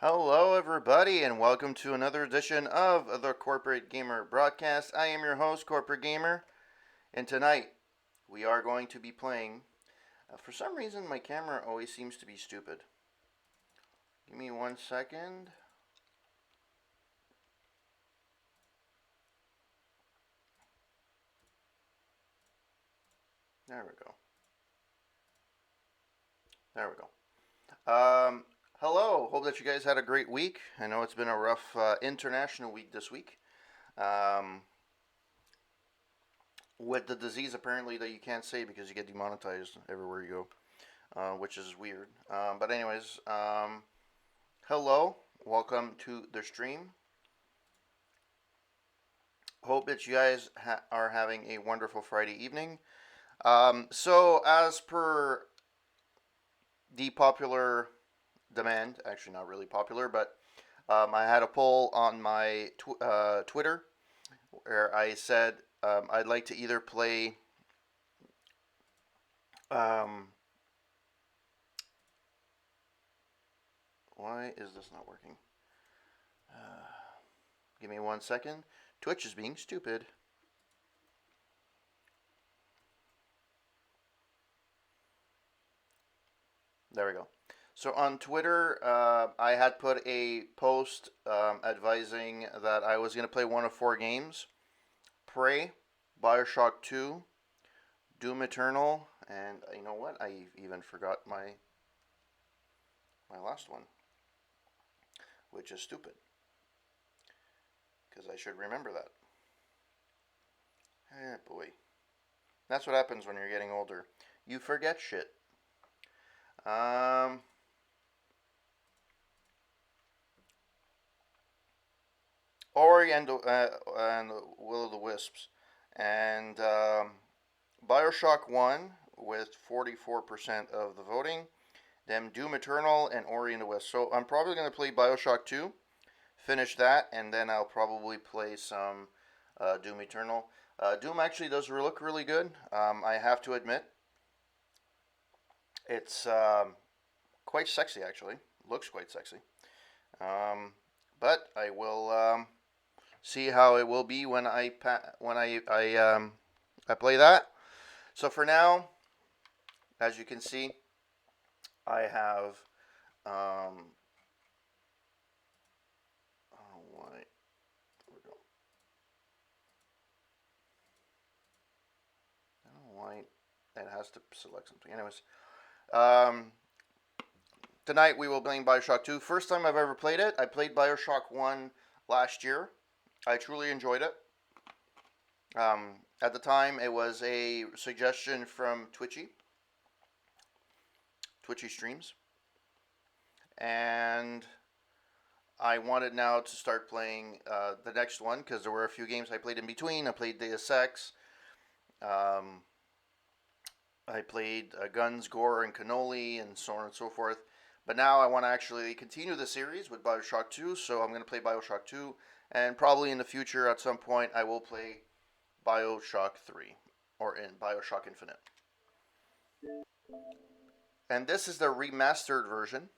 Hello, everybody, and welcome to another edition of the Corporate Gamer broadcast. I am your host, Corporate Gamer, and tonight we are going to be playing. For some reason, my camera always seems to be stupid. Give me 1 second. There we go. There we go. Hello. Hope that you guys had a great week. I know it's been a rough international week this week. Um, with the disease apparently that you can't say because you get demonetized everywhere you go, which is weird. But anyways, hello, welcome to the stream. Hope that you guys are having a wonderful Friday evening. So as per the popular demand, actually not really popular, but I had a poll on my Twitter where I said I'd like to either play um, why is this not working? Give me 1 second. Twitch is being stupid. There we go. So on Twitter, I had put a post advising that I was going to play one of four games: Prey, Bioshock 2, Doom Eternal, and you know what? I even forgot my last one, which is stupid because I should remember that. Eh, boy. That's what happens when you're getting older. You forget shit. Um, Ori and Will of the Wisps, and Bioshock 1 with 44% of the voting. Then Doom Eternal and Ori and the Wisps. So I'm probably going to play Bioshock 2, finish that, and then I'll probably play some Doom Eternal. Doom actually does look really good. I have to admit, it's quite sexy actually. Looks quite sexy. Um, but I will see how it will be when I play that. So for now, as you can see, I have oh why there we go. I don't know why it has to select something. Anyways, um, tonight we will be playing Bioshock 2. First time I've ever played it. I played Bioshock 1 last year. I truly enjoyed it. At the time, it was a suggestion from Twitchy streams, and I wanted now to start playing the next one because there were a few games I played in between. I played Deus Ex. Um, I played Guns, Gore, and Cannoli, and so on and so forth. But now I want to actually continue the series with Bioshock 2, so I'm going to play Bioshock 2, and probably in the future at some point I will play Bioshock 3 or in Bioshock Infinite. And this is the remastered version.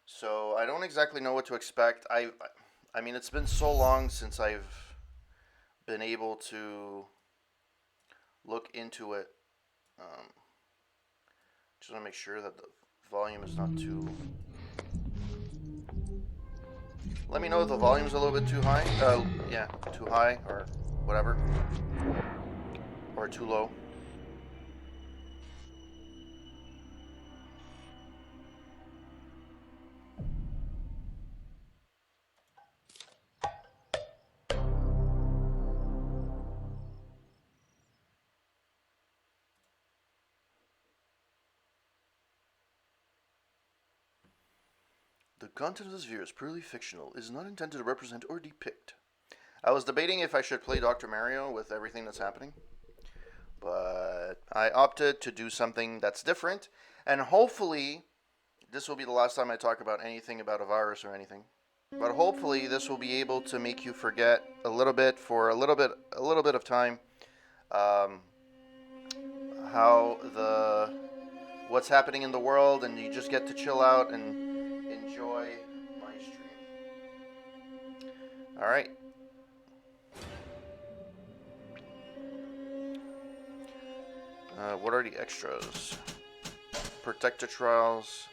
So I don't exactly know what to expect. I mean, it's been so long since I've been able to look into it. Just want to make sure that the volume is not too. Let me know if the volume's a little bit too high. Yeah, too high or whatever, or too low. The content of this video is purely fictional. It is not intended to represent or depict. I was debating if I should play Dr. Mario with everything that's happening, but I opted to do something that's different, and hopefully this will be the last time I talk about anything about a virus or anything. But hopefully this will be able to make you forget a little bit for a little bit of time um, how the what's happening in the world, and you just get to chill out and enjoy my stream. All right. What are the extras? Protector trials.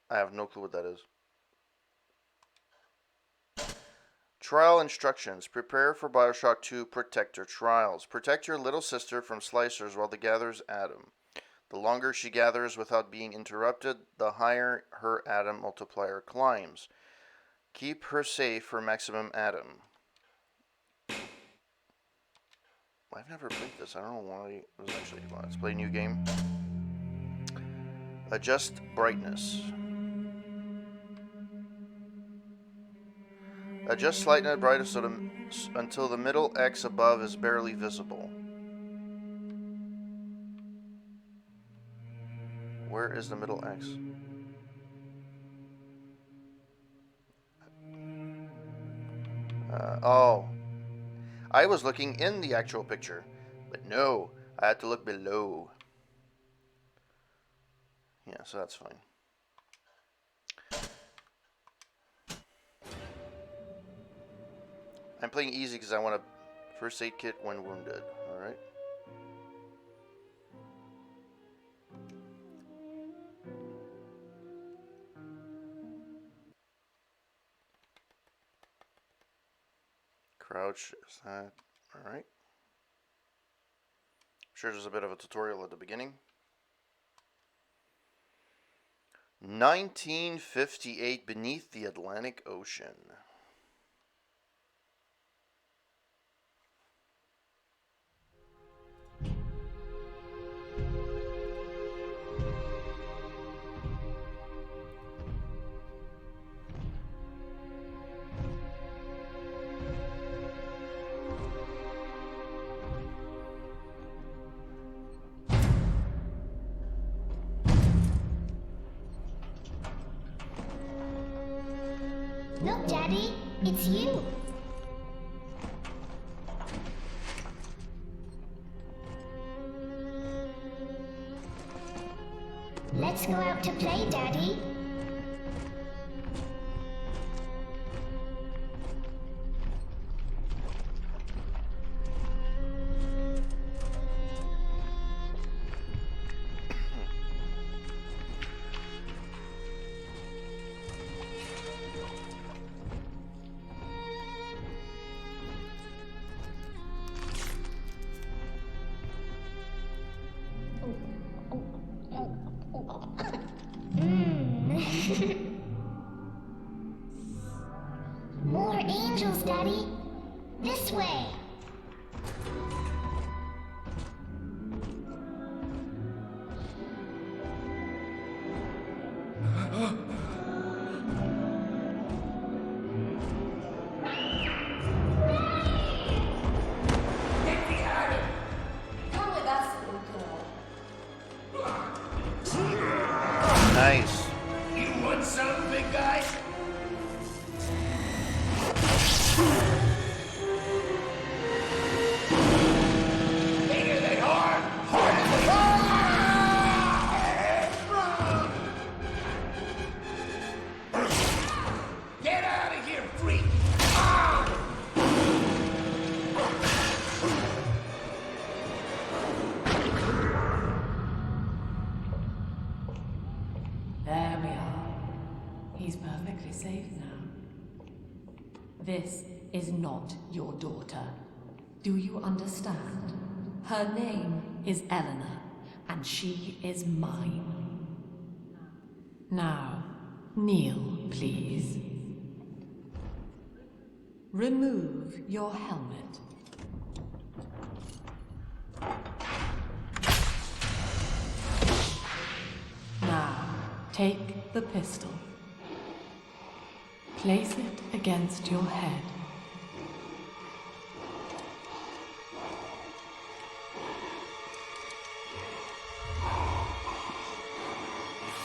I have no clue what that is. Trial instructions. Prepare for Bioshock 2 Protector trials. Protect your little sister from slicers while the gathers Atom. The longer she gathers without being interrupted, the higher her Atom multiplier climbs. Keep her safe for maximum Atom. I've never played this. I don't know why it was actually fun. Let's play a new game. Adjust brightness. Adjust slightness brightness until the middle X above is barely visible. Where is the middle X? Oh. I was looking in the actual picture, but no, I had to look below. Yeah, so that's fine. I'm playing easy because I want a first aid kit when wounded. Alright. Crouch is that. Alright. Sure, there's a bit of a tutorial at the beginning. 1958 beneath the Atlantic Ocean. Look, Daddy, it's you. Let's go out to play, Daddy. More angels, Daddy. This way. Nice. You want some, big guy? Bigger than hard! Get out of here, freak! There we are. He's perfectly safe now. This is not your daughter. Do you understand? Her name is Eleanor, and she is mine. Now, kneel, please. Remove your helmet. Now, take the pistol. Place it against your head.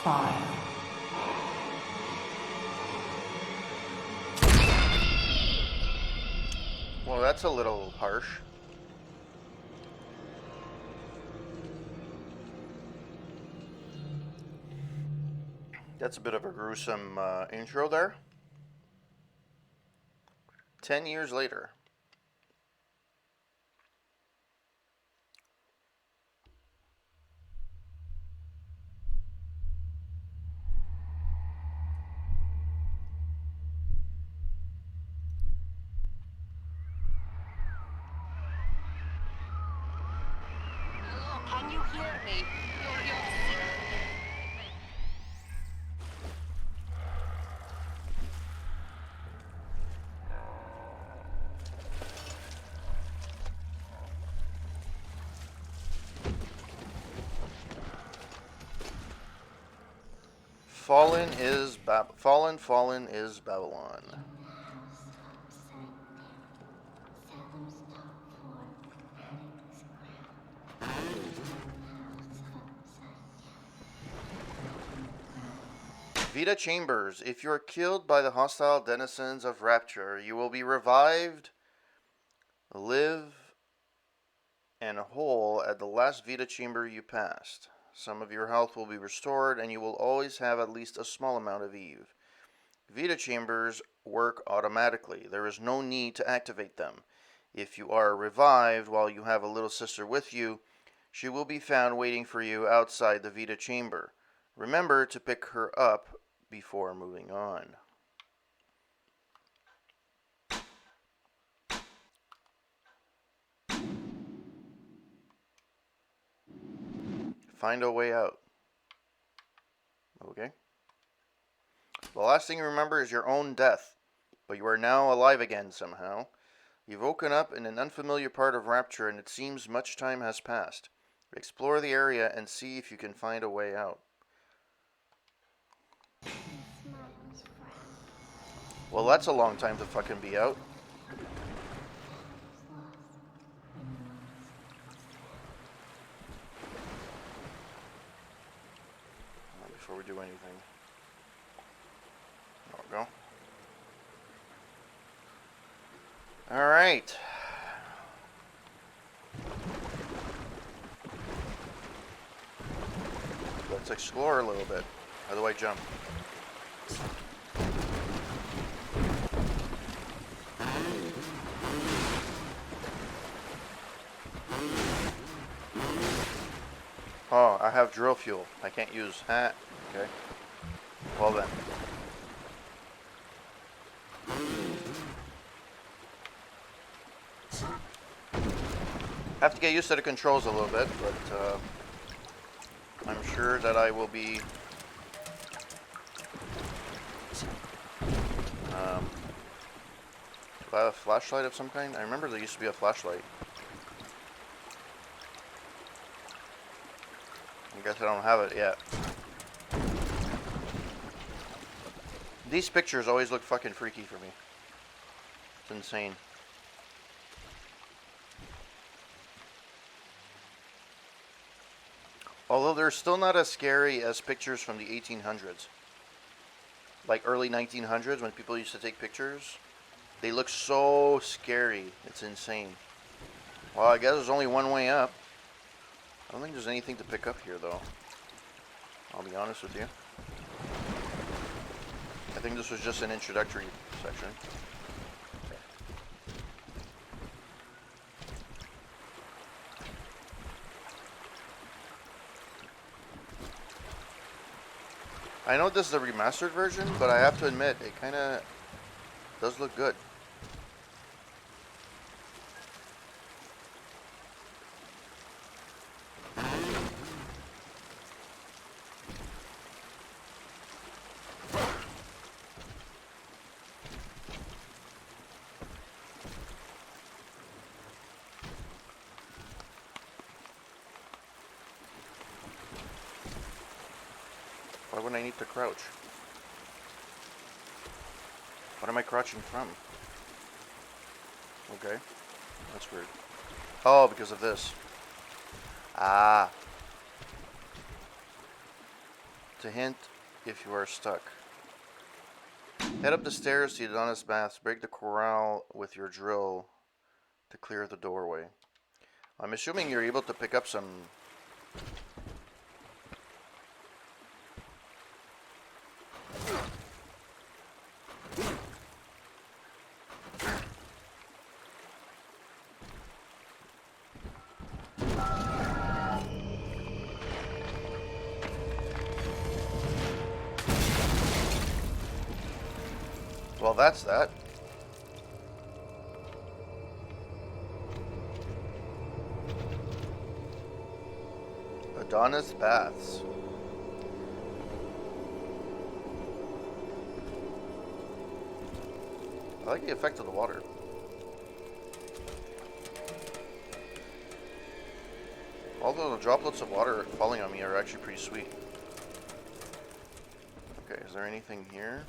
Fire. Well, that's a little harsh. That's a bit of a gruesome intro there. 10 years later. Hello, can you hear me? You're Fallen is Babylon. Vita Chambers. If you are killed by the hostile denizens of Rapture, you will be revived, live, and whole at the last Vita Chamber you passed. Some of your health will be restored, and you will always have at least a small amount of Eve. Vita Chambers work automatically. There is no need to activate them. If you are revived while you have a little sister with you, she will be found waiting for you outside the Vita Chamber. Remember to pick her up before moving on. Find a way out. Okay. The last thing you remember is your own death, but you are now alive again somehow. You've woken up in an unfamiliar part of Rapture, and it seems much time has passed. Explore the area and see if you can find a way out. Well, that's a long time to fucking be out. Before we do anything. There we go. Alright. Let's explore a little bit. How do I jump? Oh, I have drill fuel. I can't use hat. Okay. Well then. Have to get used to the controls a little bit, but I'm sure that I will be do I have a flashlight of some kind? I remember there used to be a flashlight. I guess I don't have it yet. These pictures always look fucking freaky for me. It's insane. Although they're still not as scary as pictures from the 1800s. Like early 1900s when people used to take pictures. They look so scary. It's insane. Well, I guess there's only one way up. I don't think there's anything to pick up here, though. I'll be honest with you. I think this was just an introductory section. I know this is a remastered version, but I have to admit, it kind of does look good. Why would I need to crouch? What am I crouching from? Okay. That's weird. Oh, because of this. Ah. To hint if you are stuck. Head up the stairs to the Adonis Baths. Break the corral with your drill to clear the doorway. I'm assuming you're able to pick up some... well, that's that. Adonis Baths. I like the effect of the water. Although the droplets of water falling on me are actually pretty sweet. Okay, is there anything here?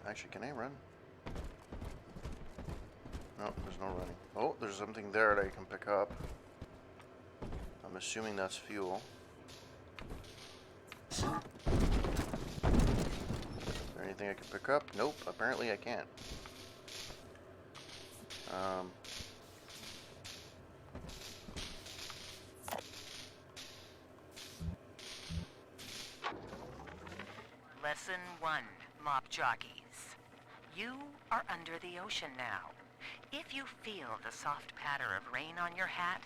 Actually, can I run? No, there's no running. Oh, there's something there that I can pick up. I'm assuming that's fuel. Is there anything I can pick up? Nope, apparently I can't. Lesson 1, Mop Jockeys. You are under the ocean now. If you feel the soft patter of rain on your hat,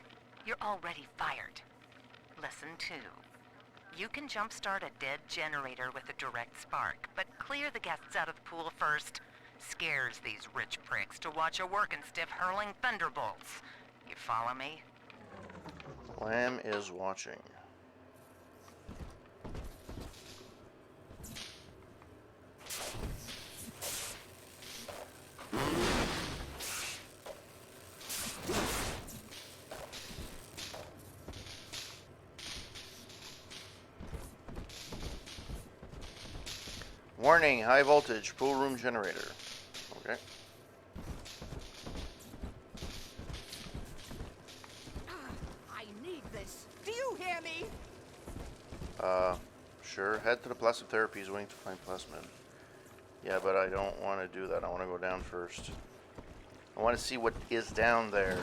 you're already fired. Lesson 2. You can jumpstart a dead generator with a direct spark, but clear the guests out of the pool first. Scares these rich pricks to watch a working stiff hurling thunderbolts. You follow me? Lamb is watching. Warning, high voltage, pool room generator. Okay. I need this. Do you hear me? Sure. Head to the plasma therapies waiting to find plasmid. Yeah, but I don't want to do that. I want to go down first. I want to see what is down there.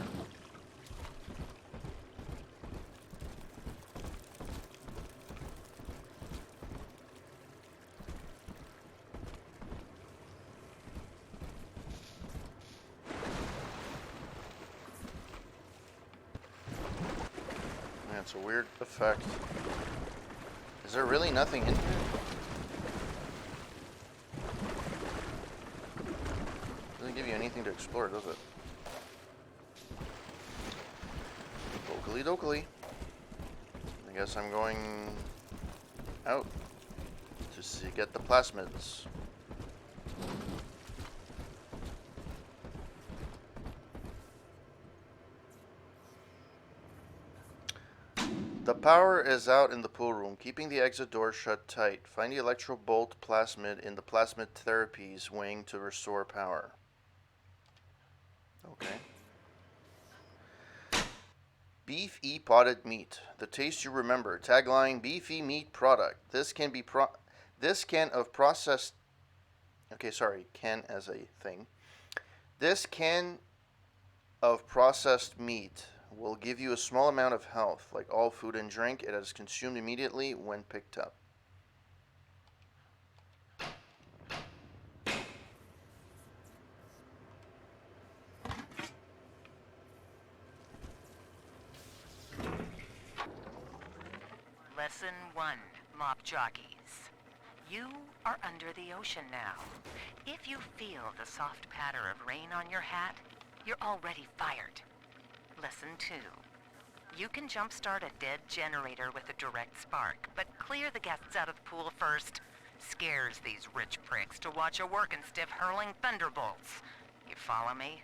Man, it's a weird effect. Is there really nothing in here? Doesn't give you anything to explore, does it? Dokily dokily. I guess I'm going out to see, get the plasmids. The power is out in the pool room, keeping the exit door shut tight. Find the electro bolt plasmid in the plasmid therapies wing to restore power. Okay. Beef E potted meat. The taste you remember. Tagline: beefy meat product. This can of processed. Okay, sorry. Can as a thing. This can of processed meat will give you a small amount of health. Like all food and drink, it is consumed immediately when picked up. Lesson 1, Mop Jockeys. You are under the ocean now. If you feel the soft patter of rain on your hat, you're already fired. Lesson 2. You can jumpstart a dead generator with a direct spark, but clear the guests out of the pool first. Scares these rich pricks to watch a working stiff hurling thunderbolts. You follow me?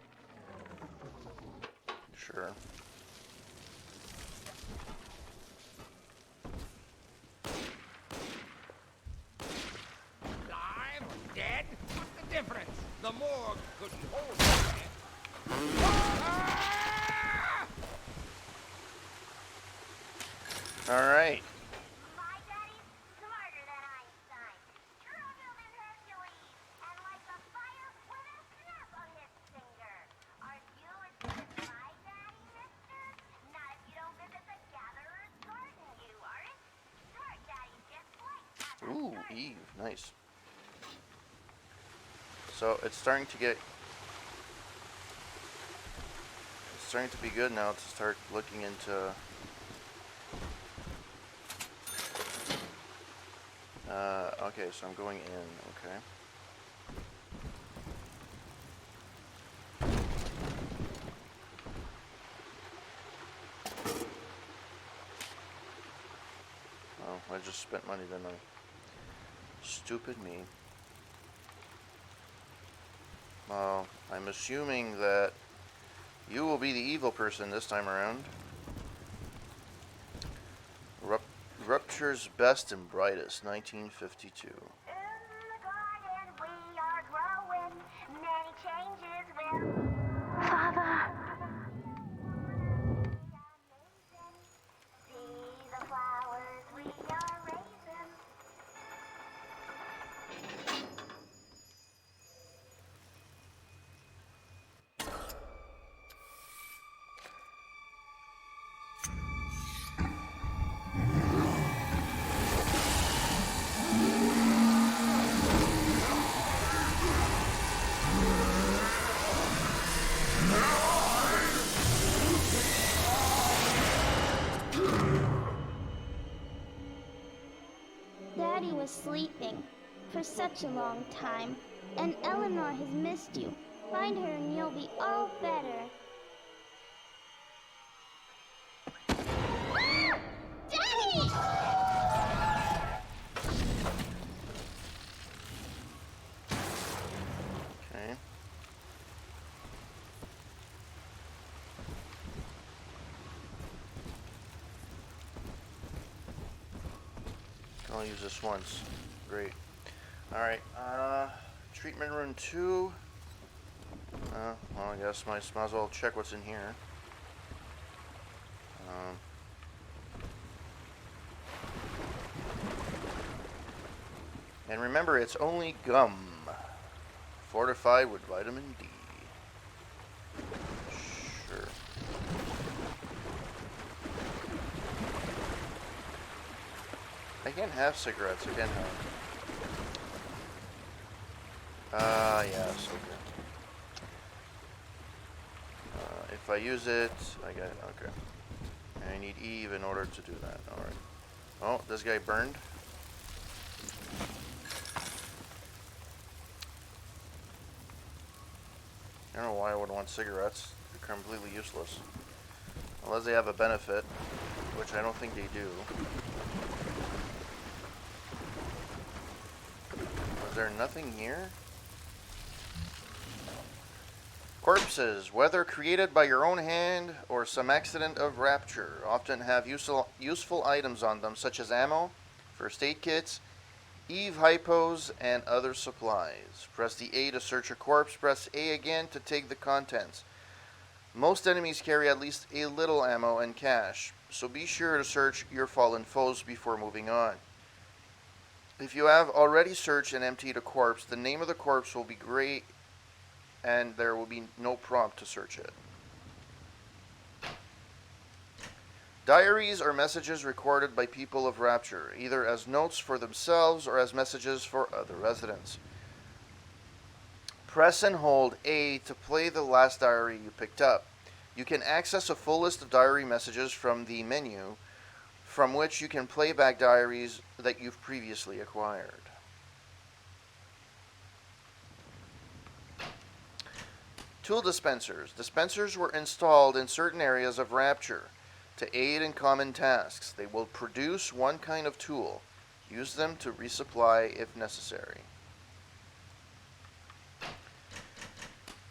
Sure. Alive? Dead? What's the difference? The morgue couldn't hold it. Ah! All right. My daddy's smarter than Einstein. Stronger than Hercules. And like a fire with a snap of his finger. Aren't you as good as my daddy, mister? Not if you don't visit the gatherer's garden, you aren't. Smart daddy just like that. Ooh, Eve. Nice. So it's starting to get... It's starting to be good now to start looking into... Okay, so I'm going in. Okay. Oh, I just spent money, didn't I? Stupid me. Well, I'm assuming that you will be the evil person this time around. Rupture's best and brightest, 1952. In the garden we are growing, many changes will. Father. See the flowers we are raising. Daddy was sleeping for such a long time, and Eleanor has missed you. Find her and you'll be all better. Daddy! Okay. I'll use this once. Great. Alright, treatment room 2. Well, I guess might as well check what's in here. And remember, it's only gum. Fortified with vitamin D. Sure. I can't have cigarettes. I can't have. Yes, okay. If I use it, I got it. Okay. I need Eve in order to do that. Alright. Oh, this guy burned. I don't know why I would want cigarettes. They're completely useless. Unless they have a benefit, which I don't think they do. Was there nothing here? Corpses, whether created by your own hand or some accident of rapture, often have useful items on them, such as ammo, first aid kits, Eve hypos, and other supplies. Press the A to search a corpse, press A again to take the contents. Most enemies carry at least a little ammo and cash, so be sure to search your fallen foes before moving on. If you have already searched and emptied a corpse, the name of the corpse will be gray and there will be no prompt to search it. Diaries are messages recorded by people of Rapture, either as notes for themselves or as messages for other residents. Press and hold A to play the last diary you picked up. You can access a full list of diary messages from the menu, from which you can play back diaries that you've previously acquired. Tool dispensers. Dispensers were installed in certain areas of Rapture to aid in common tasks. They will produce one kind of tool. Use them to resupply if necessary.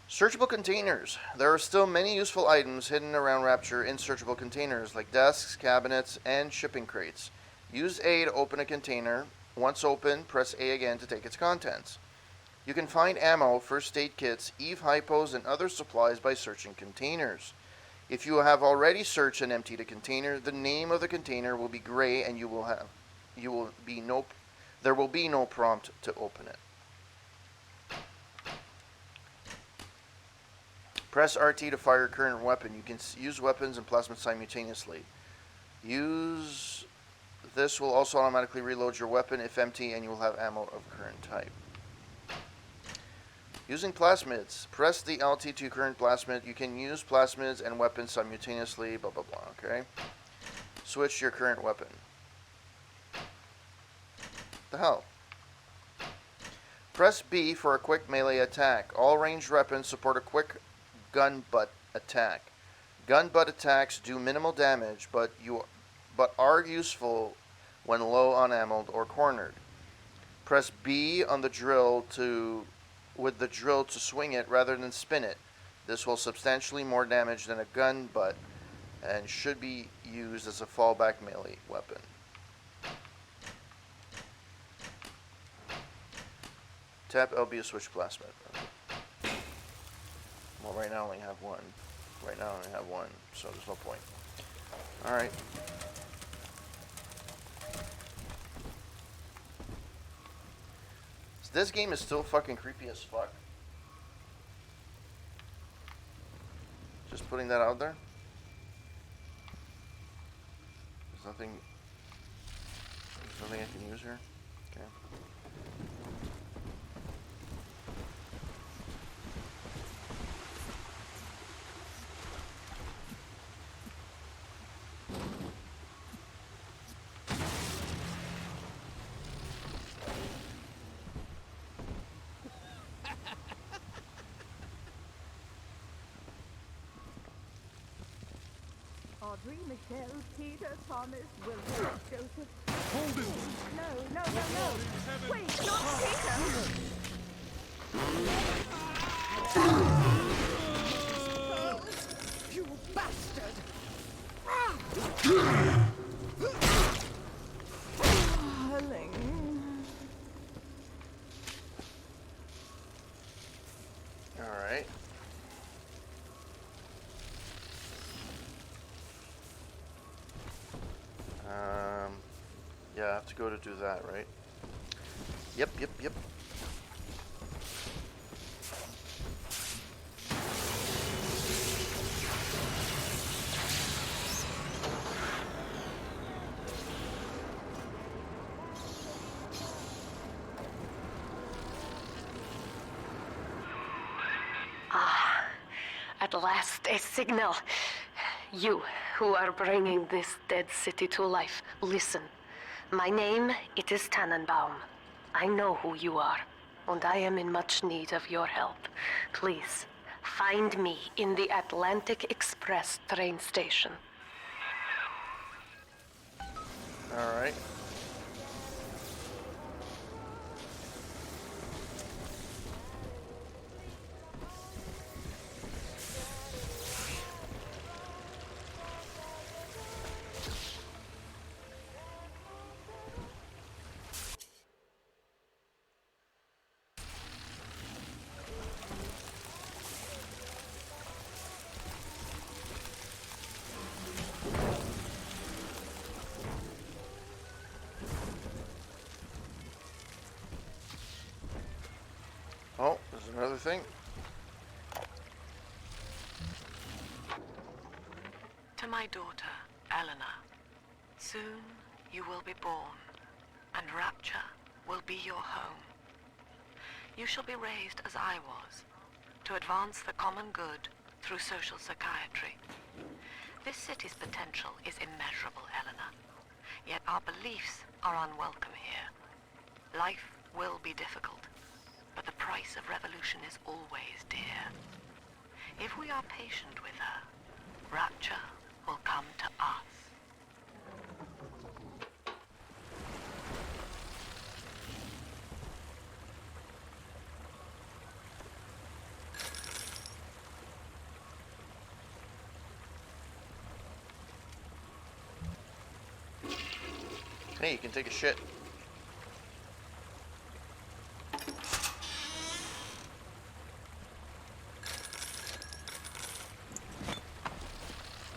Searchable containers. There are still many useful items hidden around Rapture in searchable containers, like desks, cabinets, and shipping crates. Use A to open a container. Once open, press A again to take its contents. You can find ammo, first aid kits, Eve hypos, and other supplies by searching containers. If you have already searched and emptied a container, the name of the container will be gray, and there will be no prompt to open it. Press RT to fire a current weapon. You can use weapons and plasmids simultaneously. This will also automatically reload your weapon if empty, and you will have ammo of current type. Using plasmids. Press the LT to current plasmid. You can use plasmids and weapons simultaneously, blah blah blah, okay? Switch your current weapon. The hell? Press B for a quick melee attack. All ranged weapons support a quick gun butt attack. Gun butt attacks do minimal damage, but are useful when low on ammo or cornered. Press B on the drill with the drill to swing it rather than spin it. This will substantially more damage than a gun butt and should be used as a fallback melee weapon. Tap LB to switch blast mode. Well, right now I only have one. So there's no point. Alright. So this game is still fucking creepy as fuck. Just putting that out there. There's nothing I can use here. Okay. Audrey, Michelle, Peter, Thomas, William, Joseph. Hold it! No. Wait, not Peter! Oh, you bastard! Darling. Alright. Yeah, I have to go to do that, right? Yep. At last, a signal. You, who are bringing this dead city to life, listen. My name, it is Tannenbaum. I know who you are, and I am in much need of your help. Please, find me in the Atlantic Express train station. Alright. Oh, there's another thing. To my daughter, Eleanor, soon you will be born, and Rapture will be your home. You shall be raised as I was, to advance the common good through social psychiatry. This city's potential is immeasurable, Eleanor, yet our beliefs are unwelcome here. Life will be difficult, but the price of revolution is always dear. If we are patient with her, Rapture will come to us. Hey, you can take a shit.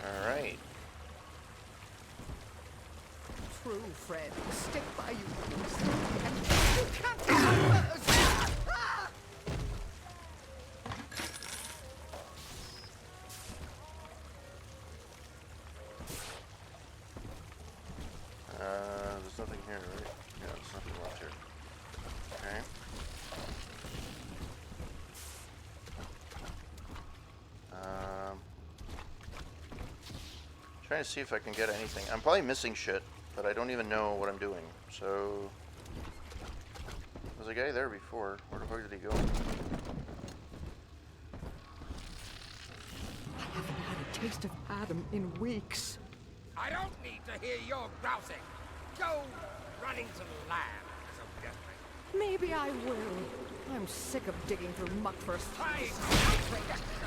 Alright. True friends stick by you and you can't be There's nothing here, right? Yeah, there's nothing left here. Okay. Trying to see if I can get anything. I'm probably missing shit, but I don't even know what I'm doing. So Was a guy there before. Where the fuck did he go? I haven't had a taste of Adam in weeks. I don't need to hear your grousing. Go running to the lab, so desperate. Maybe I will. I'm sick of digging through muck for a Trying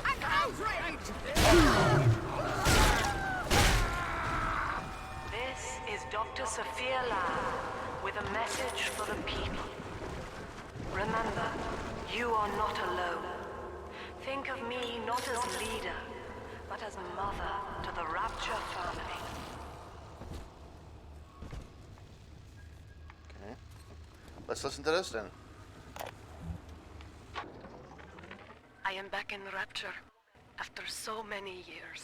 an outrage! This is Dr. Sophia Lab with a message for the people. Remember, you are not alone. Think of me not as leader, but as mother to the Rapture family. Okay. Let's listen to this then. I am back in Rapture after so many years.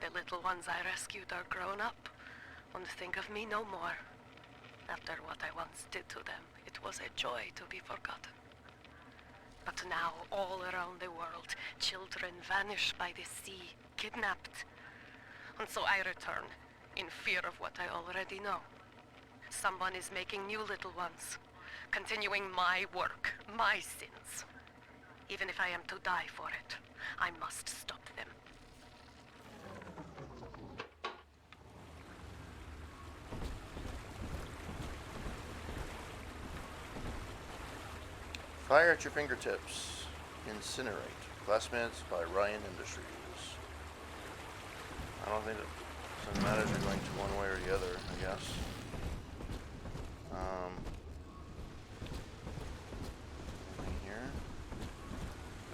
The little ones I rescued are grown up and think of me no more. After what I once did to them, it was a joy to be forgotten. But now, all around the world, children vanish by the sea, kidnapped. And so I return, in fear of what I already know. Someone is making new little ones, continuing my work, my sins. Even if I am to die for it, I must stop them. Fire at your fingertips. Incinerate. Classmates by Ryan Industries. I don't think it doesn't matter if you're going to one way or the other, I guess. Anything here?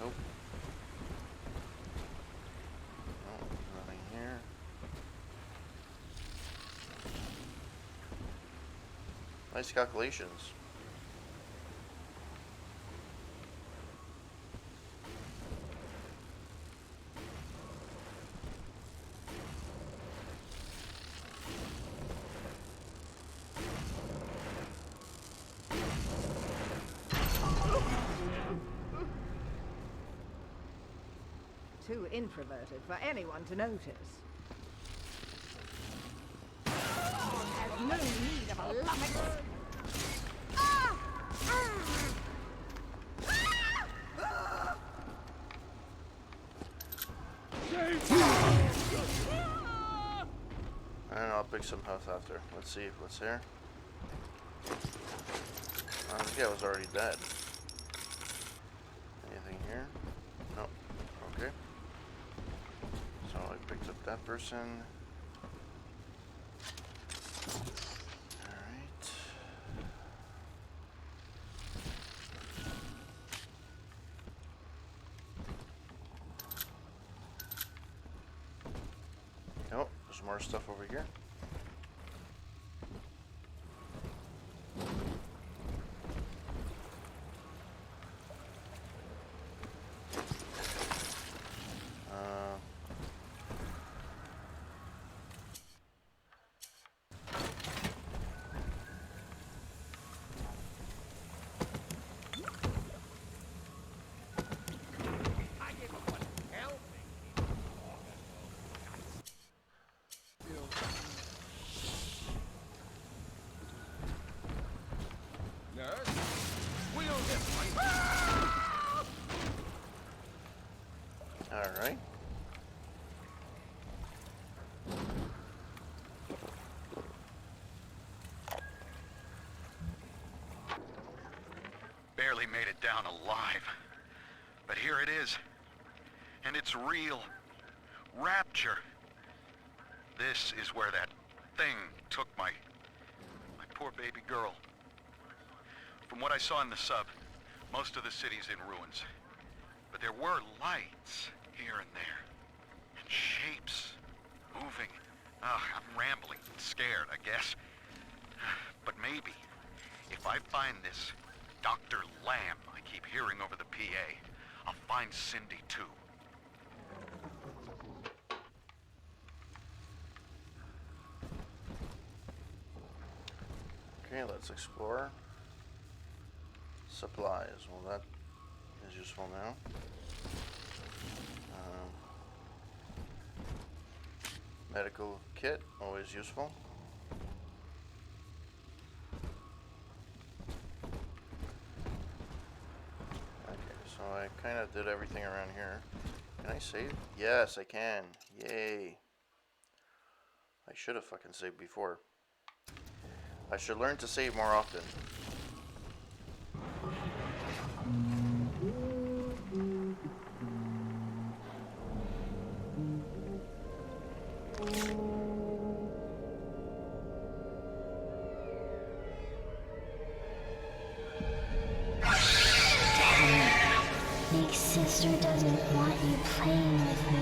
Nope. Nope, nothing here. Nice calculations. Too introverted for anyone to notice. Has no need of a lummox. And I'll pick some health after. Let's see what's here. This guy was already dead. Anything here? Nope. Okay. So I picked up that person. Alright. Oh, there's more stuff over here. I didn't want to help me. Nurse, wheel this one. Alright. Barely made it down alive. But here it is. And it's real. Rapture. This is where that thing took my poor baby girl. From what I saw in the sub, most of the city's in ruins. But there were lights here and there. And shapes moving. I'm rambling, scared, I guess. But maybe, if I find this Dr. Lamb I keep hearing over the PA, I'll find Cindy too. Okay, let's explore. Supplies. Well, that is useful now. Medical kit, always useful. kind of did everything around here. Can I save? Yes, I can. Yay. I should have fucking saved before. I should learn to save more often. Big sister doesn't want you playing with me.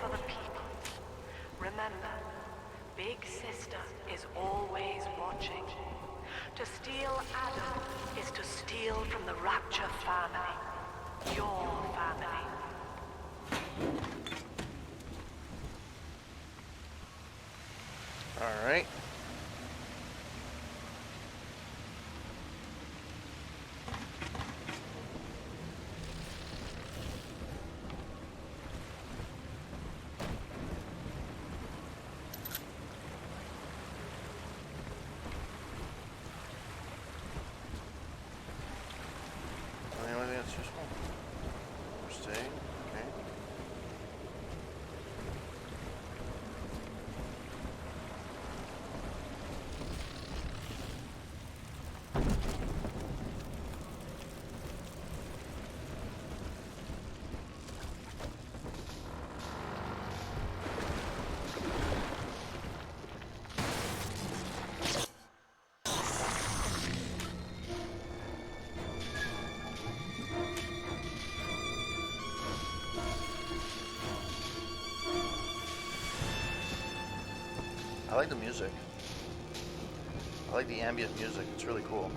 For the people. Remember, Big Sister is always watching. To steal Adam is to steal from the Rapture family. Your family. Alright. I like the music. I like the ambient music. It's really cool.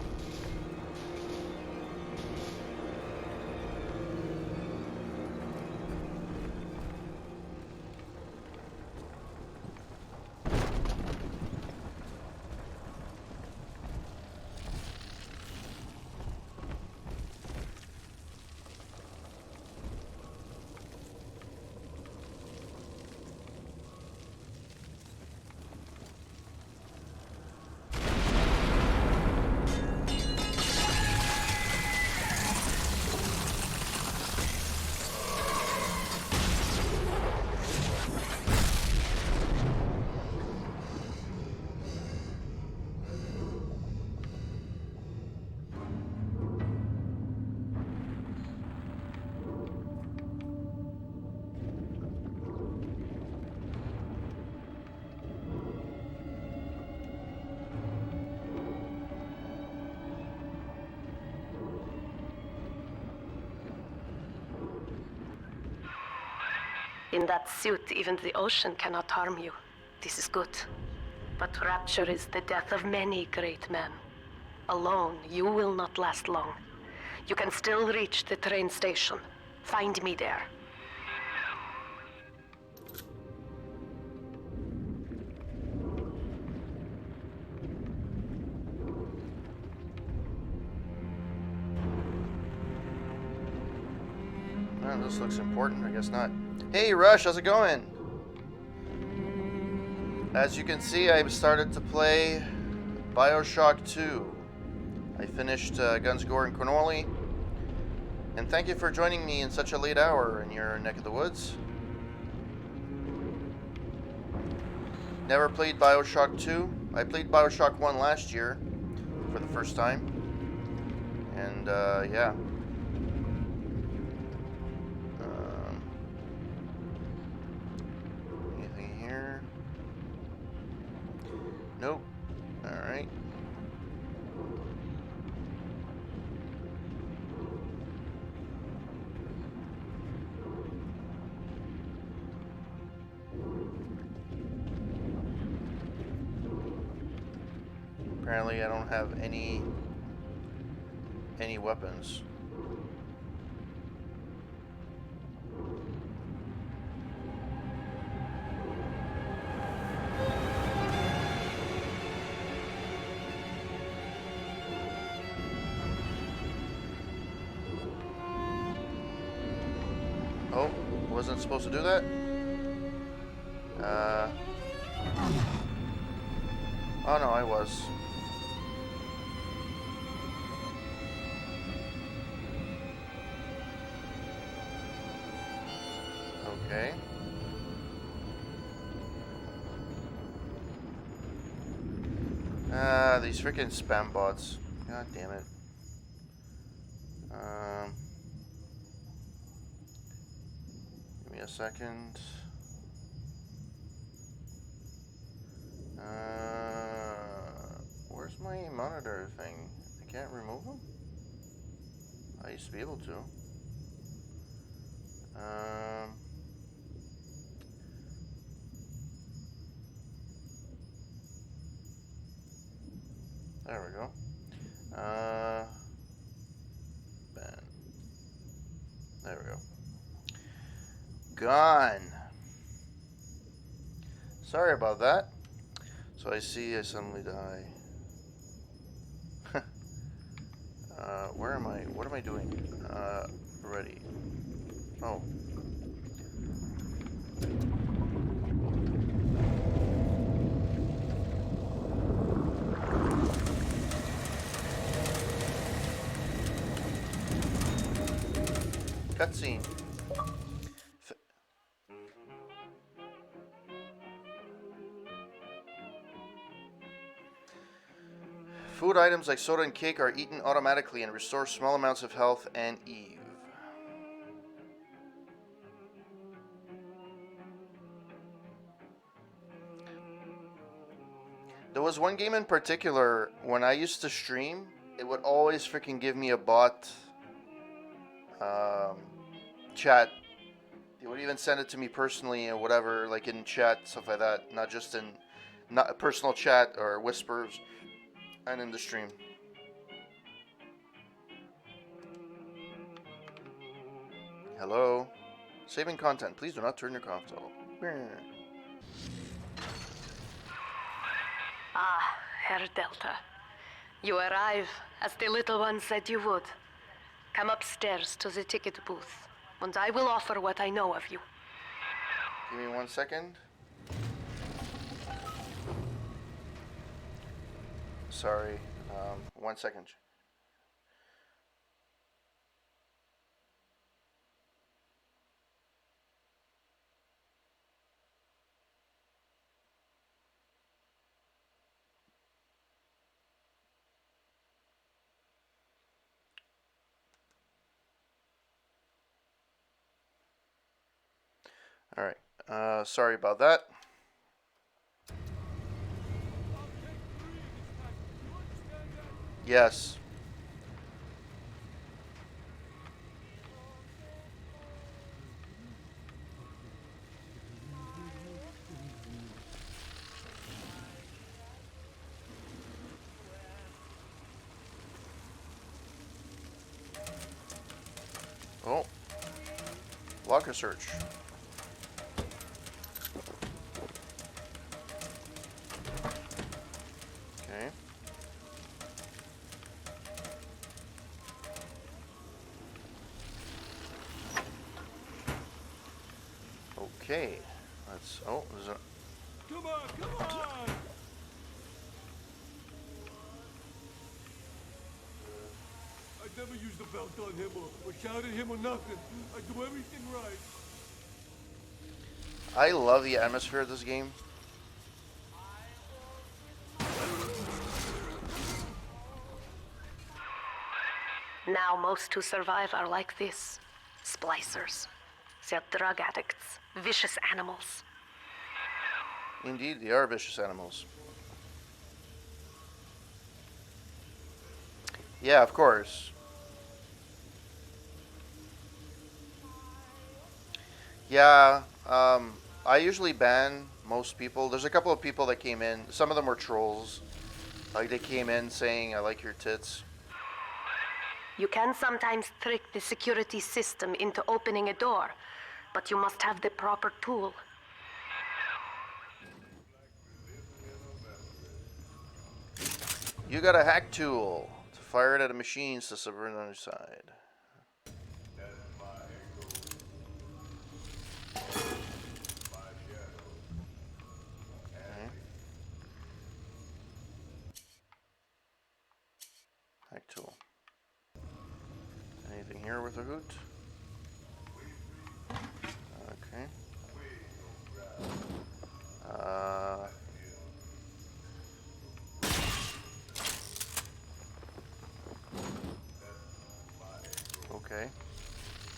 In that suit, even the ocean cannot harm you. This is good. But Rapture is the death of many great men. Alone, you will not last long. You can still reach the train station. Find me there. Oh, this looks important. I guess not. Hey, Rush, how's it going? As you can see, I've started to play Bioshock 2. I finished Guns, Gore, and Cannoli. And thank you for joining me in such a late hour in your neck of the woods. Never played Bioshock 2. I played Bioshock 1 last year for the first time. And, yeah. Nope. Alright. Apparently I don't have any weapons. Oh, wasn't supposed to do that? Oh no, I was. Okay. These freaking spam bots. God damn it. Give me a second. Where's my monitor thing? I can't remove them? I used to be able to. There we go. Ben. There we go. Gone. Sorry about that. So I see I suddenly die. Where am I? What am I doing? Ready. Oh. Cutscene. Food items like soda and cake are eaten automatically and restore small amounts of health and Eve. There was one game in particular, when I used to stream, it would always freaking give me a bot chat. They would even send it to me personally and whatever, like in chat, stuff like that, not just in not personal chat or whispers and in the stream. Hello? Saving content. Please do not turn your console. Ah, Herr Delta. You arrive as the little one said you would. Come upstairs to the ticket booth, and I will offer what I know of you. Give me 1 second. Sorry. 1 second. Alright. Sorry about that. Yes. Oh. Locker search. Okay. Okay. Let's. Oh, there's a. Come on, come on! I never used the belt on him or shouted him or nothing. I do everything right. I love the atmosphere of this game. Now most who survive are like this. Splicers. They're drug addicts. Vicious animals. Indeed, they are vicious animals. Yeah, of course. Yeah, I usually ban most people. There's a couple of people that came in. Some of them were trolls. Like they came in saying, "I like your tits." You can sometimes trick the security system into opening a door, but you must have the proper tool. You got a hack tool to fire it at a machine to subvert on your side. Okay. Hack tool. Anything here with a hoot? Okay. Uh, okay.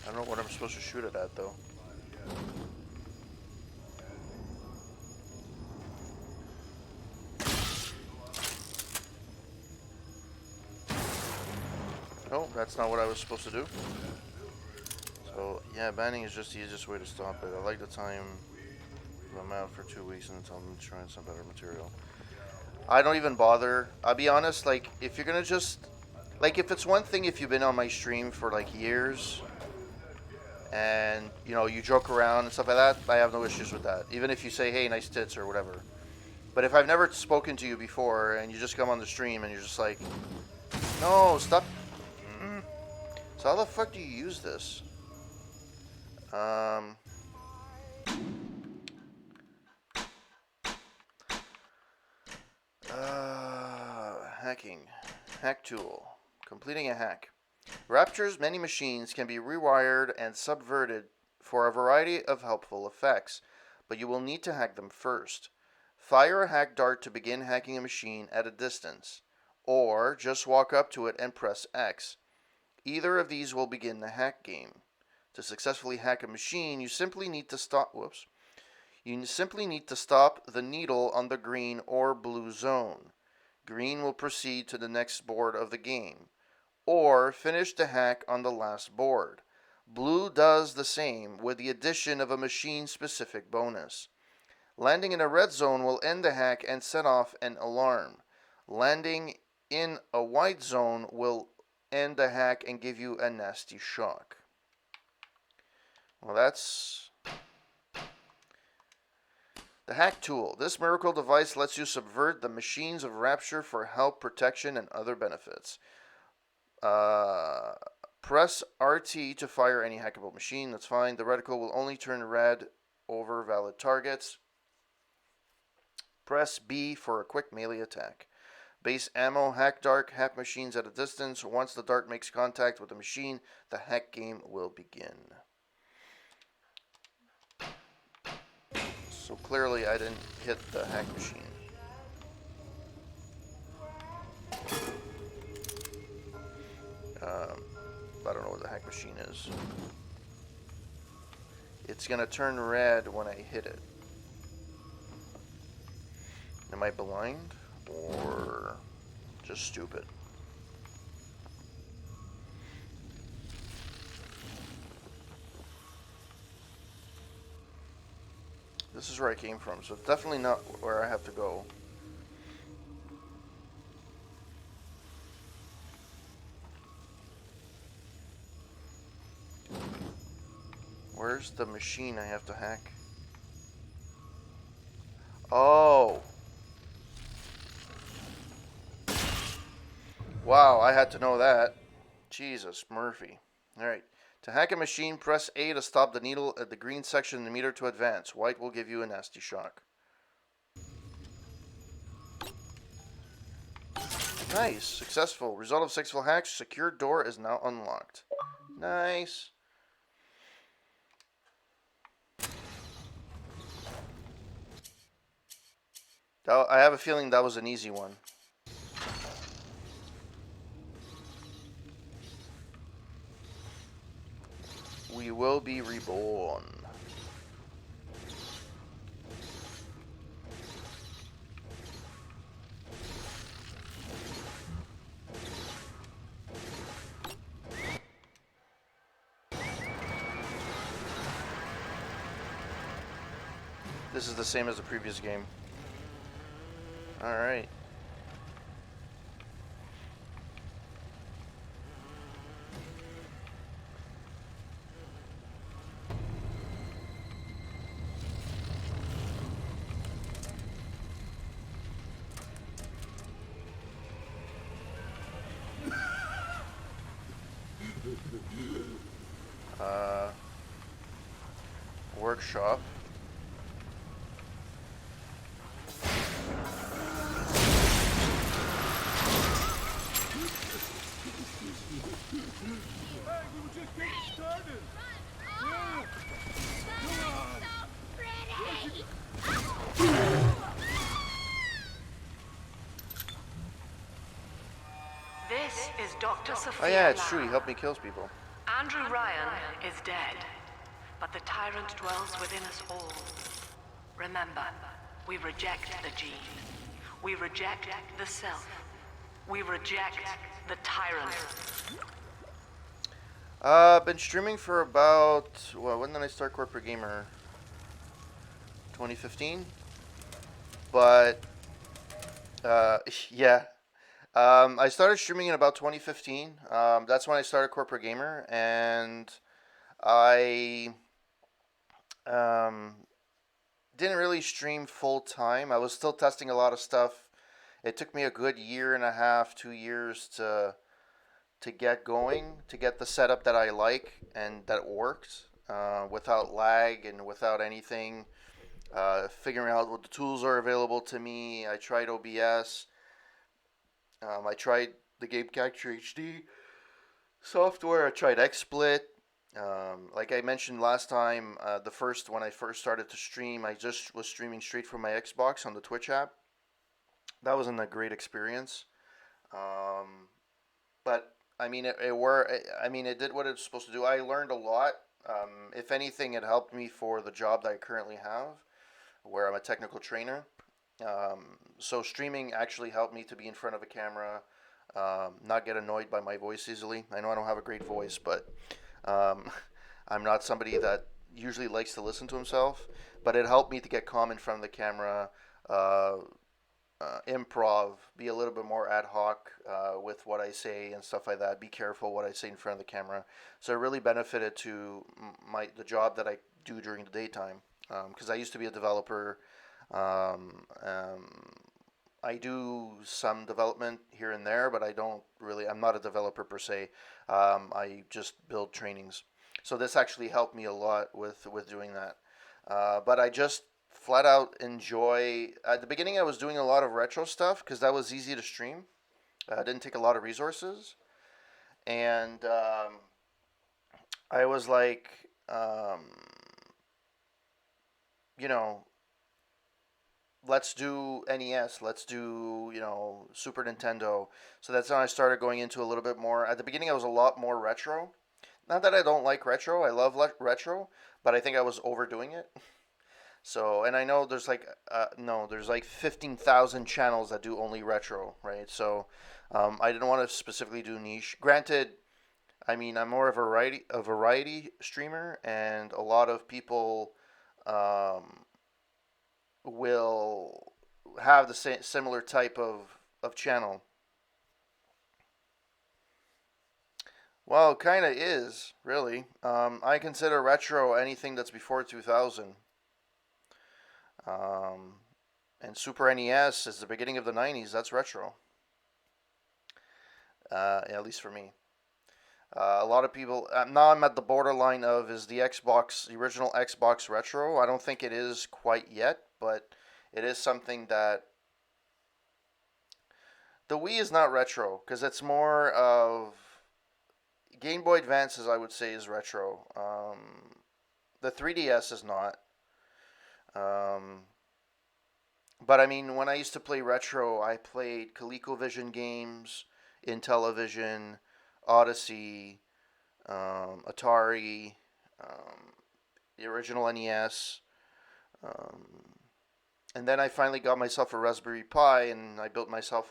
I don't know what I'm supposed to shoot it at though. Oh, that's not what I was supposed to do. So yeah, banning is just the easiest way to stop it. I like the time I'm out for 2 weeks and tell them to try some better material. I don't even bother. I'll be honest, like if you're gonna just like if it's one thing if you've been on my stream for like years and you know you joke around and stuff like that, I have no issues with that. Even if you say, hey, nice tits or whatever. But if I've never spoken to you before and you just come on the stream and you're just like, no, stop. So how the fuck do you use this? Hacking. Hack tool. Completing a hack. Rapture's many machines can be rewired and subverted for a variety of helpful effects, but you will need to hack them first. Fire a hack dart to begin hacking a machine at a distance, or just walk up to it and press X. Either of these will begin the hack game. To successfully hack a machine, you simply need to stop the needle on the green or blue zone. Green will proceed to the next board of the game, or finish the hack on the last board. Blue does the same with the addition of a machine-specific bonus. Landing in a red zone will end the hack and set off an alarm. Landing in a white zone will end the hack and give you a nasty shock. Well, that's the hack tool. This miracle device lets you subvert the machines of Rapture for help, protection, and other benefits. Press RT to fire any hackable machine. That's fine. The reticle will only turn red over valid targets. Press B for a quick melee attack. Base ammo, hack dart, hack machines at a distance. Once the dart makes contact with the machine, the hack game will begin. So clearly I didn't hit the hack machine. I don't know what the hack machine is. It's gonna turn red when I hit it. Am I blind or just stupid? This is where I came from, so it's definitely not where I have to go. Where's the machine I have to hack? Oh! Wow, I had to know that. Jesus, Murphy. Alright. To hack a machine, press A to stop the needle at the green section in the meter to advance. White will give you a nasty shock. Nice. Successful. Result of successful hacks. Secure door is now unlocked. Nice. I have a feeling that was an easy one. We will be reborn. This is the same as the previous game. Alright. Workshop. This is Dr. Sophia Oh yeah, it's true. He Lamb. helped me kill people. Andrew Ryan is dead, but the tyrant dwells within us all. Remember, we reject the gene. We reject the self. We reject the tyrant. I've been streaming for about, well, when did I start Corporate Gamer? 2015? But, yeah. I started streaming in about 2015. That's when I started Corporate Gamer, and I um, didn't really stream full time. I was still testing a lot of stuff. It took me a good year and a half, 2 years to get going, to get the setup that I like and that works without lag and without anything. Figuring out what the tools are available to me. I tried OBS. I tried the Game Capture HD software. I tried XSplit. Like I mentioned last time, the first when I first started to stream, I just was streaming straight from my Xbox on the Twitch app. That wasn't a great experience. Um, but I mean, it did what it's supposed to do. I learned a lot. If anything, it helped me for the job that I currently have, where I'm a technical trainer. So streaming actually helped me to be in front of a camera, not get annoyed by my voice easily. I know I don't have a great voice, but um, I'm not somebody that usually likes to listen to himself. But it helped me to get calm in front of the camera, uh, improv, be a little bit more ad hoc with what I say and stuff like that. Be careful what I say in front of the camera. So it really benefited to the job that I do during the daytime, because I used to be a developer. Um, um, I do some development here and there, but I don't really. I'm not a developer per se. I just build trainings. So this actually helped me a lot with doing that. But I just flat out enjoy. At the beginning, I was doing a lot of retro stuff because that was easy to stream. Didn't take a lot of resources, and I was like, you know, let's do NES, let's do, Super Nintendo. So that's when I started going into a little bit more. At the beginning, I was a lot more retro. Not that I don't like retro, I love retro, but I think I was overdoing it. So, and I know there's like, no, there's like 15,000 channels that do only retro, right? So, I didn't want to specifically do niche. Granted, I mean, I'm more of a variety streamer, and a lot of people um, will have the similar type of channel. Well, it kind of is, really. I consider retro anything that's before 2000. Um, and Super NES is the beginning of the 90s. That's retro, at least for me. A lot of people now I'm at the borderline of is the original Xbox retro. I don't think it is quite yet, but it is something that the Wii is not retro because it's more of Game Boy Advances. I would say is retro. The 3DS is not. Um, but I mean, when I used to play retro, I played ColecoVision games, Intellivision, Odyssey, Atari, um, the original NES, um, and then I finally got myself a Raspberry Pi, and I built myself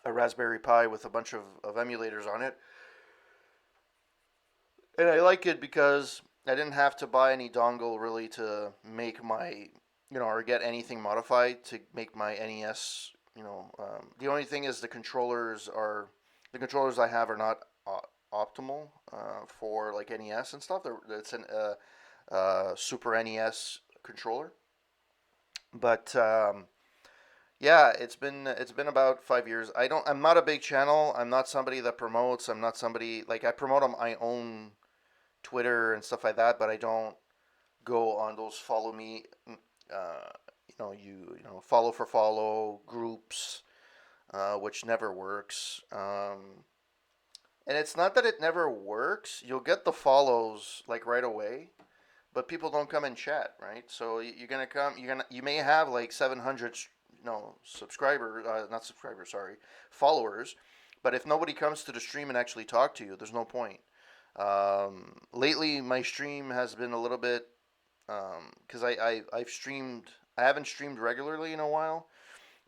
a Raspberry Pi with a bunch of emulators on it, and I like it because I didn't have to buy any dongle really to make my, or get anything modified to make my NES. The only thing is the controllers I have are not optimal for like NES and stuff. It's an Super NES controller, but yeah, it's been about 5 years. I'm not a big channel. I'm not somebody that promotes. I'm not somebody like I promote on my own Twitter and stuff like that, but I don't go on those follow me, uh, follow for follow groups, which never works. And it's not that it never works. You'll get the follows like right away, but people don't come and chat, right? So you're gonna come. You may have like 700, subscribers, not subscribers, sorry, followers, but if nobody comes to the stream and actually talk to you, there's no point. Lately, my stream has been a little bit because I've streamed. I haven't streamed regularly in a while,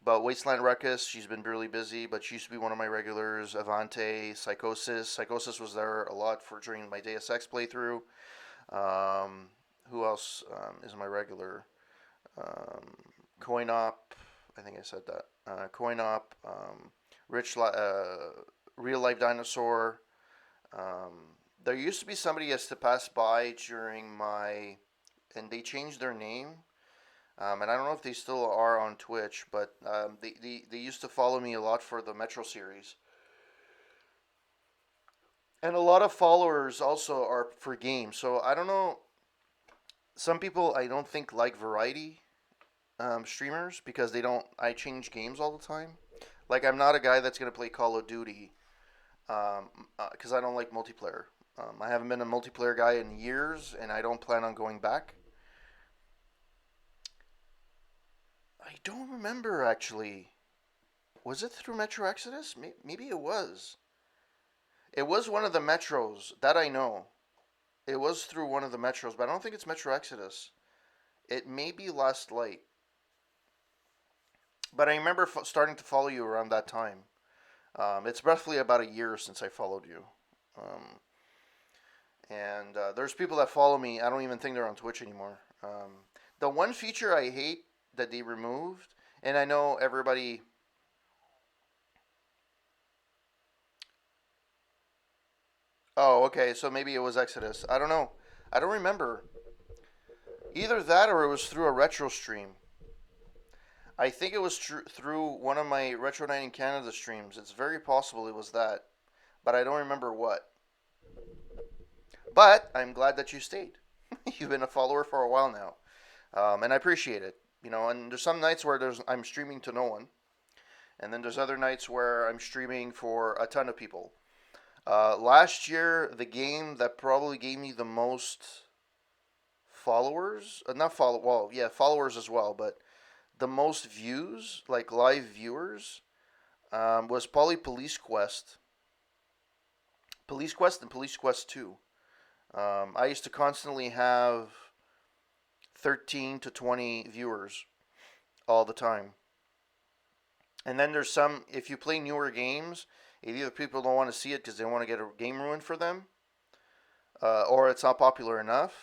but Wasteland Ruckus, she's been really busy, but she used to be one of my regulars. Avante, Psychosis. Psychosis was there a lot for during my Deus Ex playthrough. Who else is my regular? Coin Op. I think I said that. Coin Op. Real Life Dinosaur. There used to be somebody has to pass by during my, and they changed their name. And I don't know if they still are on Twitch, but they used to follow me a lot for the Metro series. And a lot of followers also are for games. So I don't know. Some people I don't think like variety streamers because they don't. I change games all the time. Like I'm not a guy that's gonna play Call of Duty because I don't like multiplayer. I haven't been a multiplayer guy in years, and I don't plan on going back. I don't remember actually. Was it through Metro Exodus? Maybe it was. It was one of the metros that I know. It was through one of the metros, but I don't think it's Metro Exodus. It may be Last Light. But I remember starting to follow you around that time. It's roughly about a year since I followed you. And there's people that follow me. I don't even think they're on Twitch anymore. The one feature I hate that they removed, and I know everybody. Oh, okay. So maybe it was Exodus. I don't know. I don't remember. Either that or it was through a retro stream. I think it was through one of my Retro Night in Canada streams. It's very possible it was that, but I don't remember what. But I'm glad that you stayed. You've been a follower for a while now, and I appreciate it. And there's some nights where I'm streaming to no one, and then there's other nights where I'm streaming for a ton of people. Last year, the game that probably gave me the most followers, not follow, well, yeah, followers as well, but the most views, like live viewers, was probably Police Quest. Police Quest and Police Quest 2. I used to constantly have 13 to 20 viewers all the time. And then there's some, if you play newer games, either people don't want to see it because they want to get a game ruined for them, or it's not popular enough.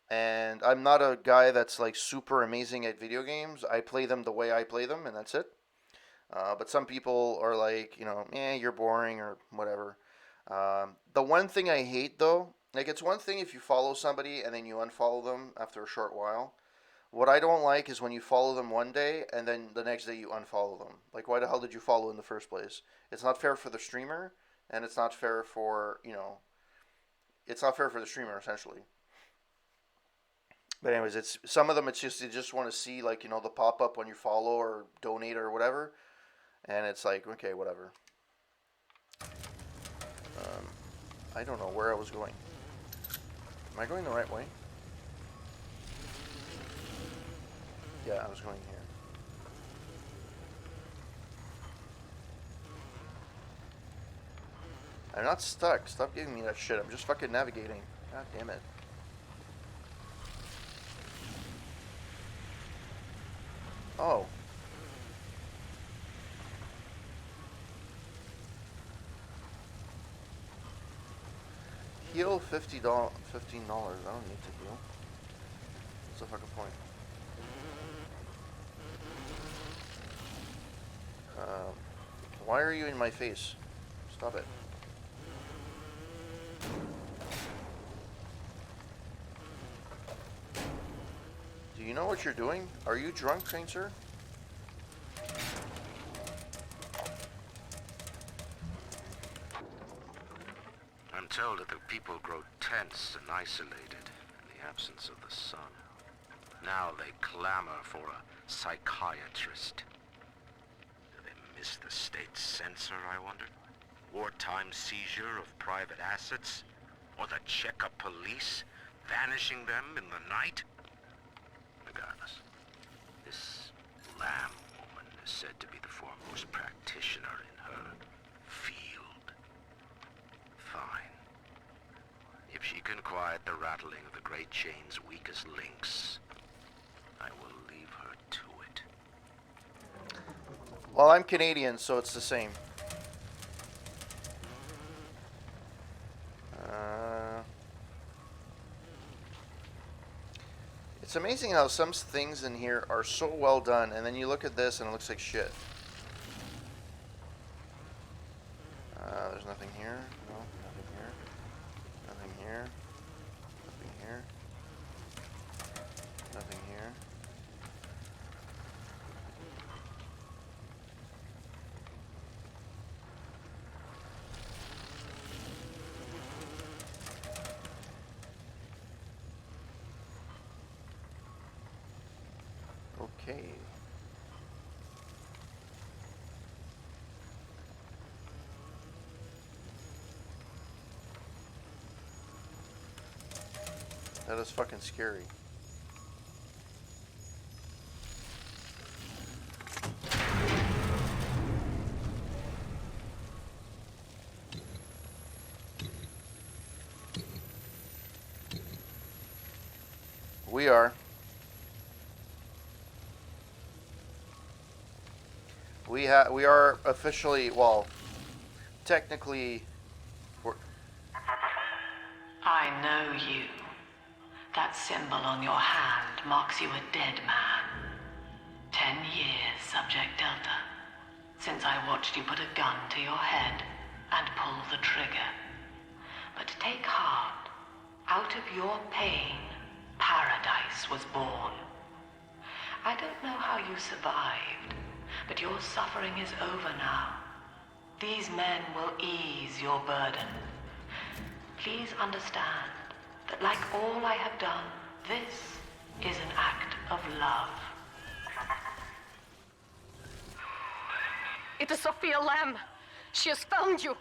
And I'm not a guy that's like super amazing at video games. I play them the way I play them, and that's it. But some people are like, you're boring or whatever. The one thing I hate though, like it's one thing if you follow somebody and then you unfollow them after a short while. What I don't like is when you follow them one day and then the next day you unfollow them. Like why the hell did you follow in the first place? It's not fair for the streamer, and it's not fair for, it's not fair for the streamer essentially. But anyways, it's some of them. It's just you just want to see like the pop up when you follow or donate or whatever, and it's like okay, whatever. I don't know where I was going. Am I going the right way? Yeah, I was going here. I'm not stuck. Stop giving me that shit. I'm just fucking navigating. God damn it. Oh. heal $15. I don't need to heal. What's the fucking point? Why are you in my face? Stop it. Do you know what you're doing? Are you drunk, train sir? I'm told that the people grow tense and isolated in the absence of the sun. Now they clamor for a psychiatrist. Do they miss the state censor, I wonder? Wartime seizure of private assets? Or the checkup police vanishing them in the night? Regardless, this Lamb woman is said to be the foremost practitioner in her field. Fine. If she can quiet the rattling of the Great Chain's weakest links, I will leave her to it. Well, I'm Canadian, so it's the same. It's amazing how some things in here are so well done, and then you look at this and it looks like shit. There's nothing here. No, nothing here. Nothing here. Nothing here. Nothing here. Okay. That is fucking scary. We are. We are officially, well, technically. I know you. That symbol on your hand marks you a dead man. 10 years, Subject Delta, since I watched you put a gun to your head and pull the trigger. But take heart. Out of your pain, paradise was born. I don't know how you survived, but your suffering is over now. These men will ease your burden. Please understand that like all I have done, this is an act of love. It is Sophia Lamb. She has found you.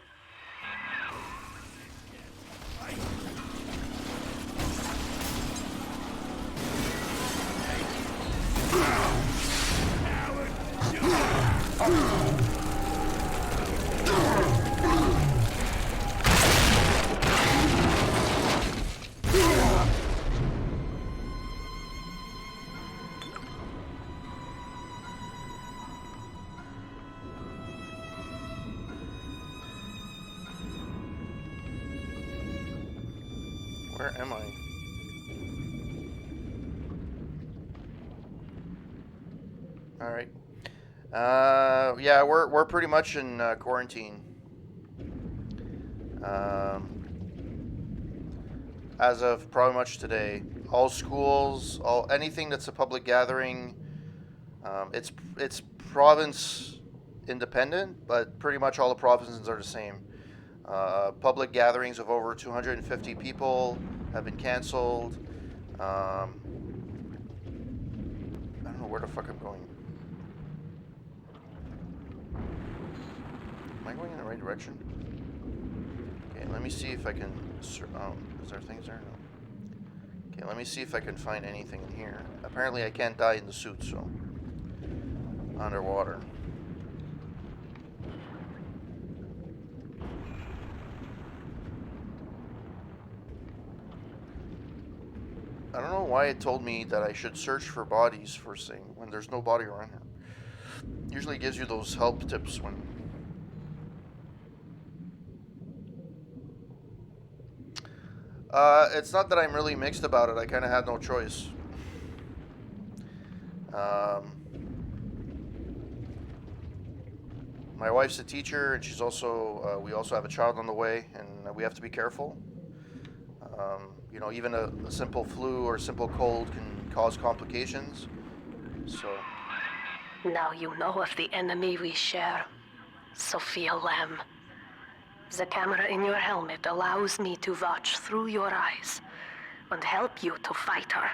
Where am I? All right. Yeah, we're pretty much in quarantine. As of probably much today, all schools, anything that's a public gathering, it's province independent, but pretty much all the provinces are the same. Public gatherings of over 250 people have been canceled. I don't know where the fuck I'm going. Am I going in the right direction? Okay, let me see if I can... Oh, is there things there? No. Okay, let me see if I can find anything in here. Apparently I can't die in the suit, so... Underwater. I don't know why it told me that I should search for bodies first thing when there's no body around here. Usually it gives you those help tips when... It's not that I'm really mixed about it. I kind of had no choice. Um, my wife's a teacher, and she's also. We also have a child on the way, and we have to be careful. Even a simple flu or simple cold can cause complications. So, Now you know of the enemy we share, Sophia Lamb. The camera in your helmet allows me to watch through your eyes and help you to fight her.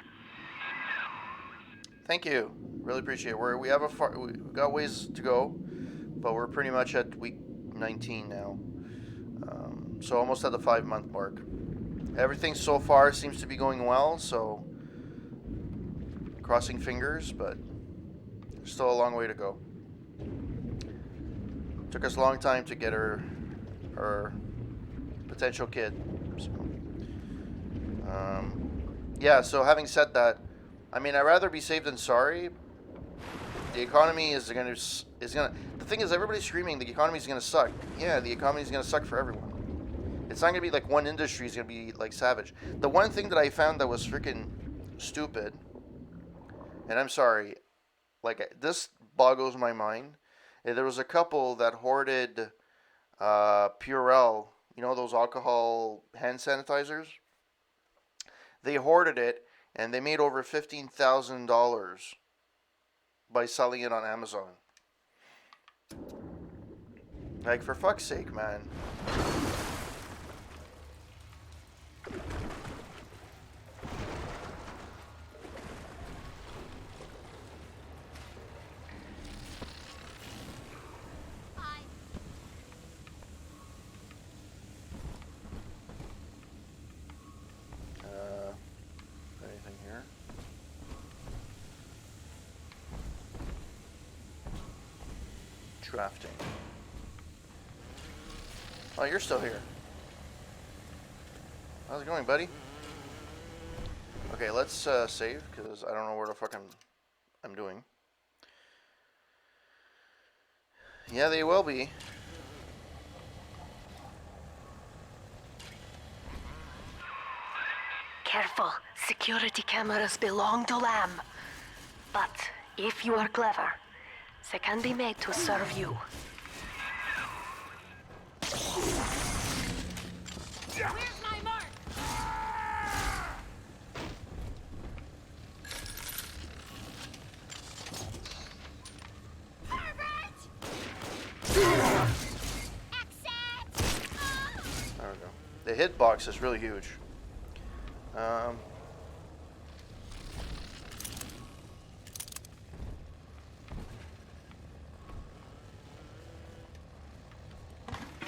thank you. Really appreciate it. We got ways to go, but we're pretty much at week 19 now. So almost at the 5 month mark. Everything so far seems to be going well, so crossing fingers, but there's still a long way to go. Took us a long time to get her potential kid. So, yeah. So having said that, I mean, I'd rather be safe than sorry. The economy is gonna. The thing is, everybody's screaming the economy is gonna suck. Yeah, the economy is gonna suck for everyone. It's not gonna be like one industry is gonna be like savage. The one thing that I found that was freaking stupid, and I'm sorry, like this boggles my mind. There was a couple that hoarded Purell, those alcohol hand sanitizers. They hoarded it, and they made over $15,000 by selling it on Amazon. Like, for fuck's sake, man. Anything here? Drafting. Oh, you're still here. How's it going, buddy? Okay, let's save, because I don't know where the fuck I'm doing. Yeah, they will be. Careful, security cameras belong to Lamb. But if you are clever, they can be made to serve you. Where's my mark? There we go. The hitbox is really huge.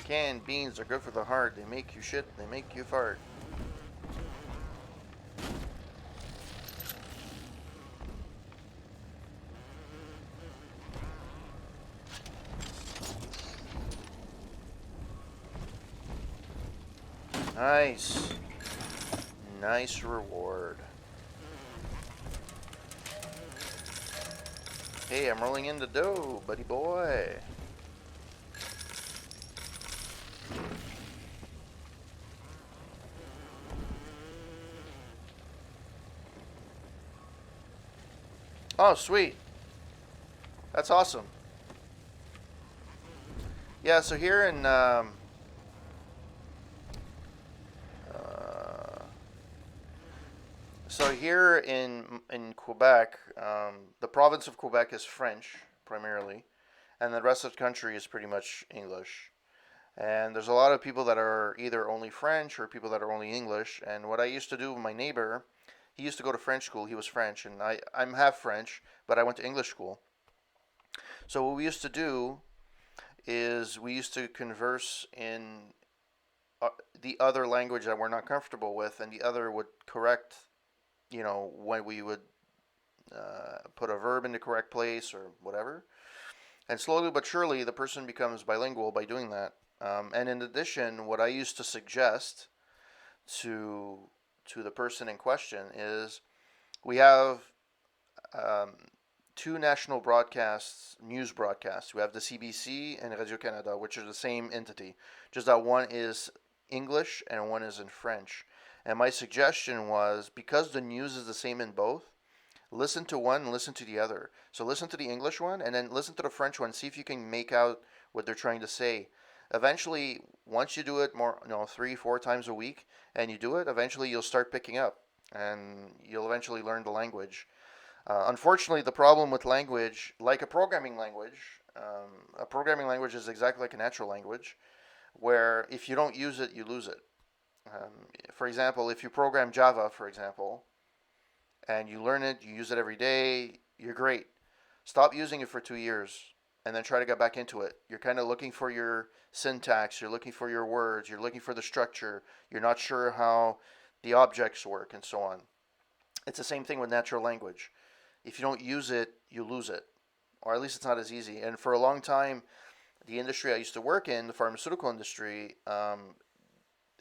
Canned beans are good for the heart. They make you shit. They make you fart. Nice. Nice reward. Hey, I'm rolling in the dough, buddy boy. Oh, sweet. That's awesome. Yeah, so here in here in Quebec, the province of Quebec is French primarily, and the rest of the country is pretty much English. And there's a lot of people that are either only French or people that are only English. And what I used to do with my neighbor, he used to go to French school. He was French, and I'm half French, but I went to English school. So what we used to do is we used to converse in the other language that we're not comfortable with, and the other would correct, when we would put a verb in the correct place or whatever. And slowly but surely, the person becomes bilingual by doing that. And in addition, what I used to suggest to the person in question is we have two national news broadcasts. We have the CBC and Radio Canada, which are the same entity, just that one is English and one is in French. And my suggestion was, because the news is the same in both, listen to one and listen to the other. So listen to the English one and then listen to the French one. See if you can make out what they're trying to say. Eventually, once you do it more, 3, 4 times a week, and you do it, eventually you'll start picking up, and you'll eventually learn the language. Unfortunately, the problem with language, like a programming language is exactly like a natural language, where if you don't use it, you lose it. For example, if you program Java, for example, and you learn it, you use it every day, you're great. Stop using it for 2 years and then try to get back into it. You're kind of looking for your syntax, you're looking for your words, you're looking for the structure, you're not sure how the objects work, and so on. It's the same thing with natural language. If you don't use it, you lose it. Or at least it's not as easy. And for a long time, the industry I used to work in, the pharmaceutical industry,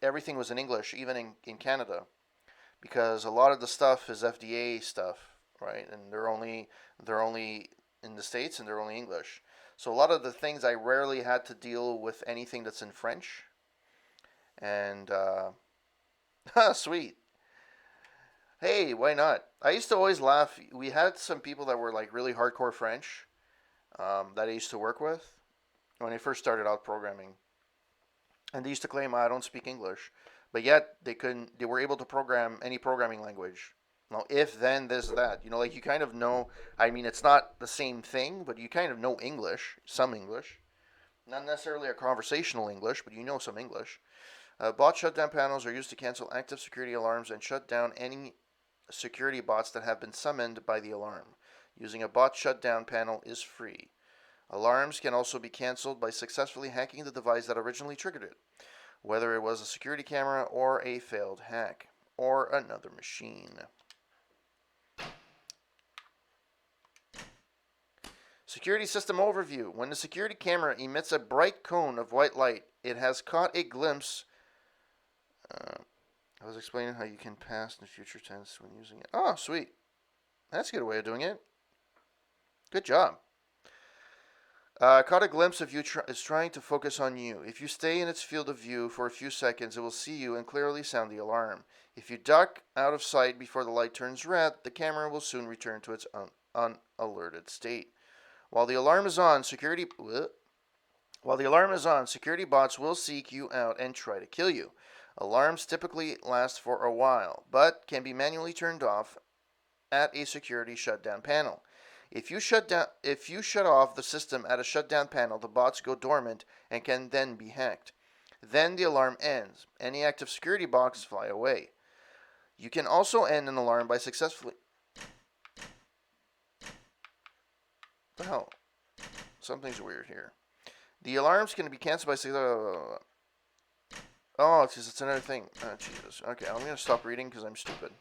everything was in English, even in Canada, because a lot of the stuff is FDA stuff, right? And they're only in the States, and they're only English. So a lot of the things I rarely had to deal with anything that's in French. And sweet. Hey, why not? I used to always laugh. We had some people that were like really hardcore French, that I used to work with when I first started out programming, and they used to claim I don't speak English, but yet they couldn't. They were able to program any programming language. No, if, then, this, that. Like you kind of know. I mean, it's not the same thing, but you kind of know English, some English, not necessarily a conversational English, but you know some English. Bot shutdown panels are used to cancel active security alarms and shut down any security bots that have been summoned by the alarm. Using a bot shutdown panel is free. Alarms can also be canceled by successfully hacking the device that originally triggered it, whether it was a security camera or a failed hack, or another machine. Security system overview. When the security camera emits a bright cone of white light, it has caught a glimpse. I was explaining how you can past and future tense when using it. Oh, sweet. That's a good way of doing it. Good job. Caught a glimpse of you is trying to focus on you. If you stay in its field of view for a few seconds, it will see you and clearly sound the alarm. If you duck out of sight before the light turns red, the camera will soon return to its unalerted state. While the alarm is on, security bots will seek you out and try to kill you. Alarms typically last for a while, but can be manually turned off at a security shutdown panel. If you shut off the system at a shutdown panel, the bots go dormant and can then be hacked. Then the alarm ends. Any active security bots fly away. You can also end an alarm by successfully... What the hell? Something's weird here. The alarms can be canceled by... Oh, it's another thing. Oh, Jesus. Okay, I'm going to stop reading because I'm stupid.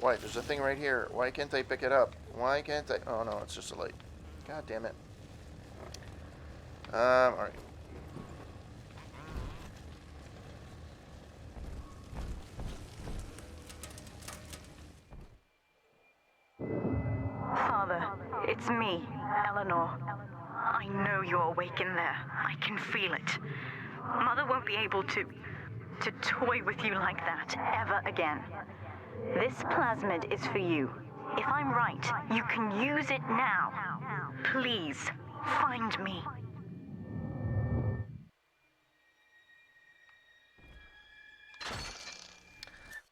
Wait, there's a thing right here. Why can't I pick it up? Why can't I? Oh, no, it's just a light. God damn it. Alright. Father, it's me, Eleanor. I know you're awake in there. I can feel it. Mother won't be able to toy with you like that ever again. This plasmid is for you. If I'm right, you can use it now. Please, find me.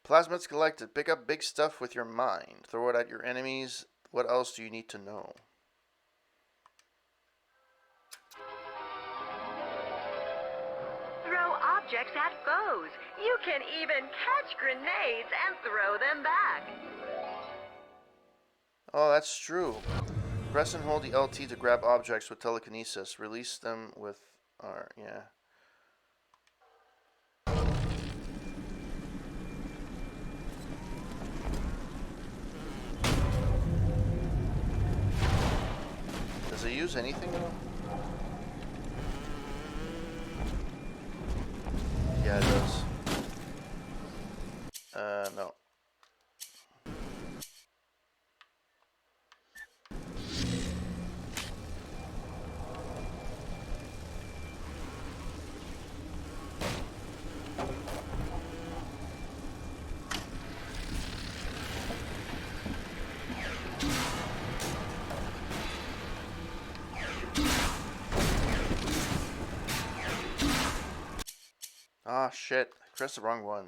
Plasmids collected. Pick up big stuff with your mind. Throw it at your enemies. What else do you need to know? Throw objects at foes. You can even catch grenades and throw them back. Oh, that's true. Press and hold the LT to grab objects with telekinesis. Release them with R. Yeah. Does it use anything though? Yeah, it does. No. Ah, shit. I pressed the wrong one.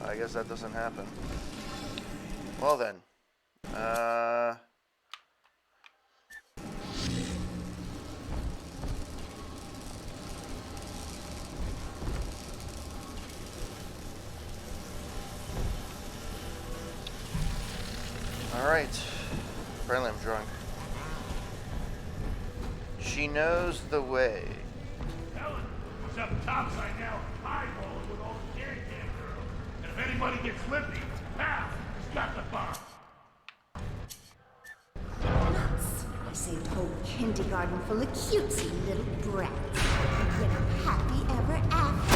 I guess that doesn't happen. Well then. Alright. Apparently I'm drunk. She knows the way. Ellen, what's up topside now? Eyeballing with all the can-can girls. And if anybody gets lippy, Pal has got the bomb. Nuts. I saved whole kindergarten full of cutesy little brats. And lived happy ever after.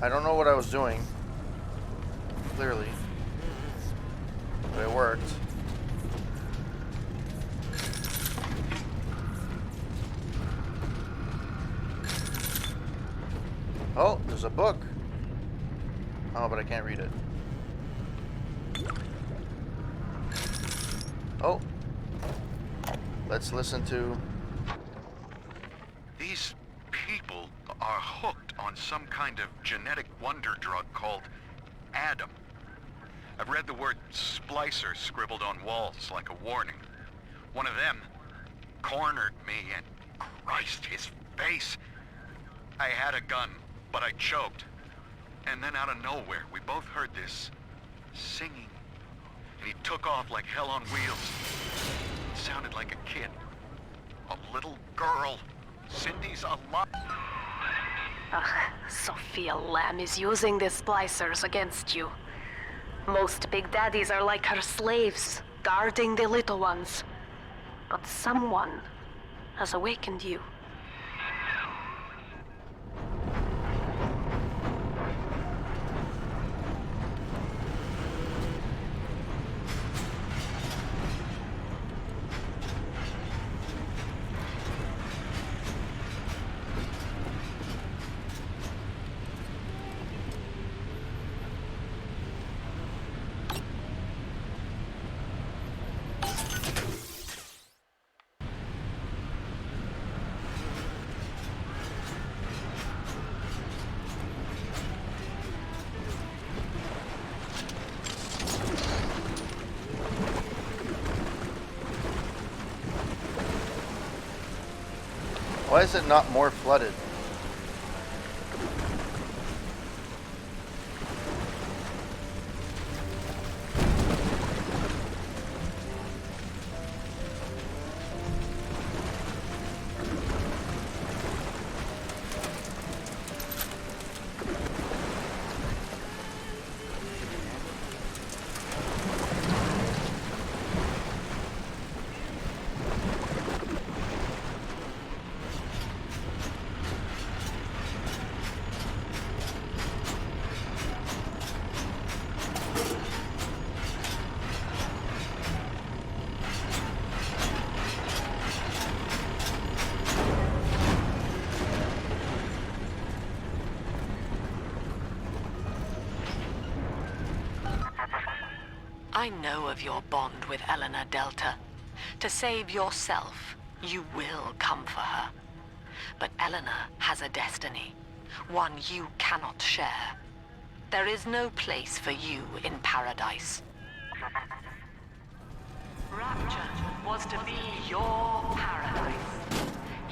I don't know what I was doing. Clearly. But it worked. Oh, there's a book. Oh, but I can't read it. Oh. Let's listen to... These people are hooked on some kind of genetic wonder drug called Adam. I've read the word splicer scribbled on walls like a warning. One of them cornered me and Christ, his face. I had a gun, but I choked. And then out of nowhere, we both heard this singing. And he took off like hell on wheels. It sounded like a kid. A little girl. Cindy's alive. Ugh, Sophia Lamb is using the splicers against you. Most big daddies are like her slaves, guarding the little ones. But someone has awakened you. Why is it not more flooded? I know of your bond with Eleanor Delta. To save yourself, you will come for her. But Eleanor has a destiny, one you cannot share. There is no place for you in paradise. Rapture was to be your paradise.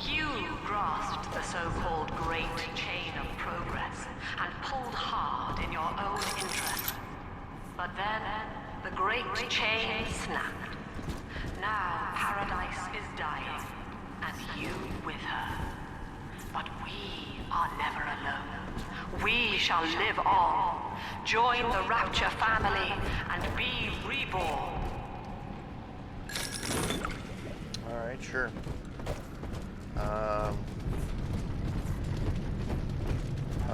You grasped the so-called great chain of progress and pulled hard in your own interest. But then, the great chain snapped. Now paradise is dying, and you with her. But we are never alone. We shall live on, join the Rapture family, and be reborn. Alright, sure. I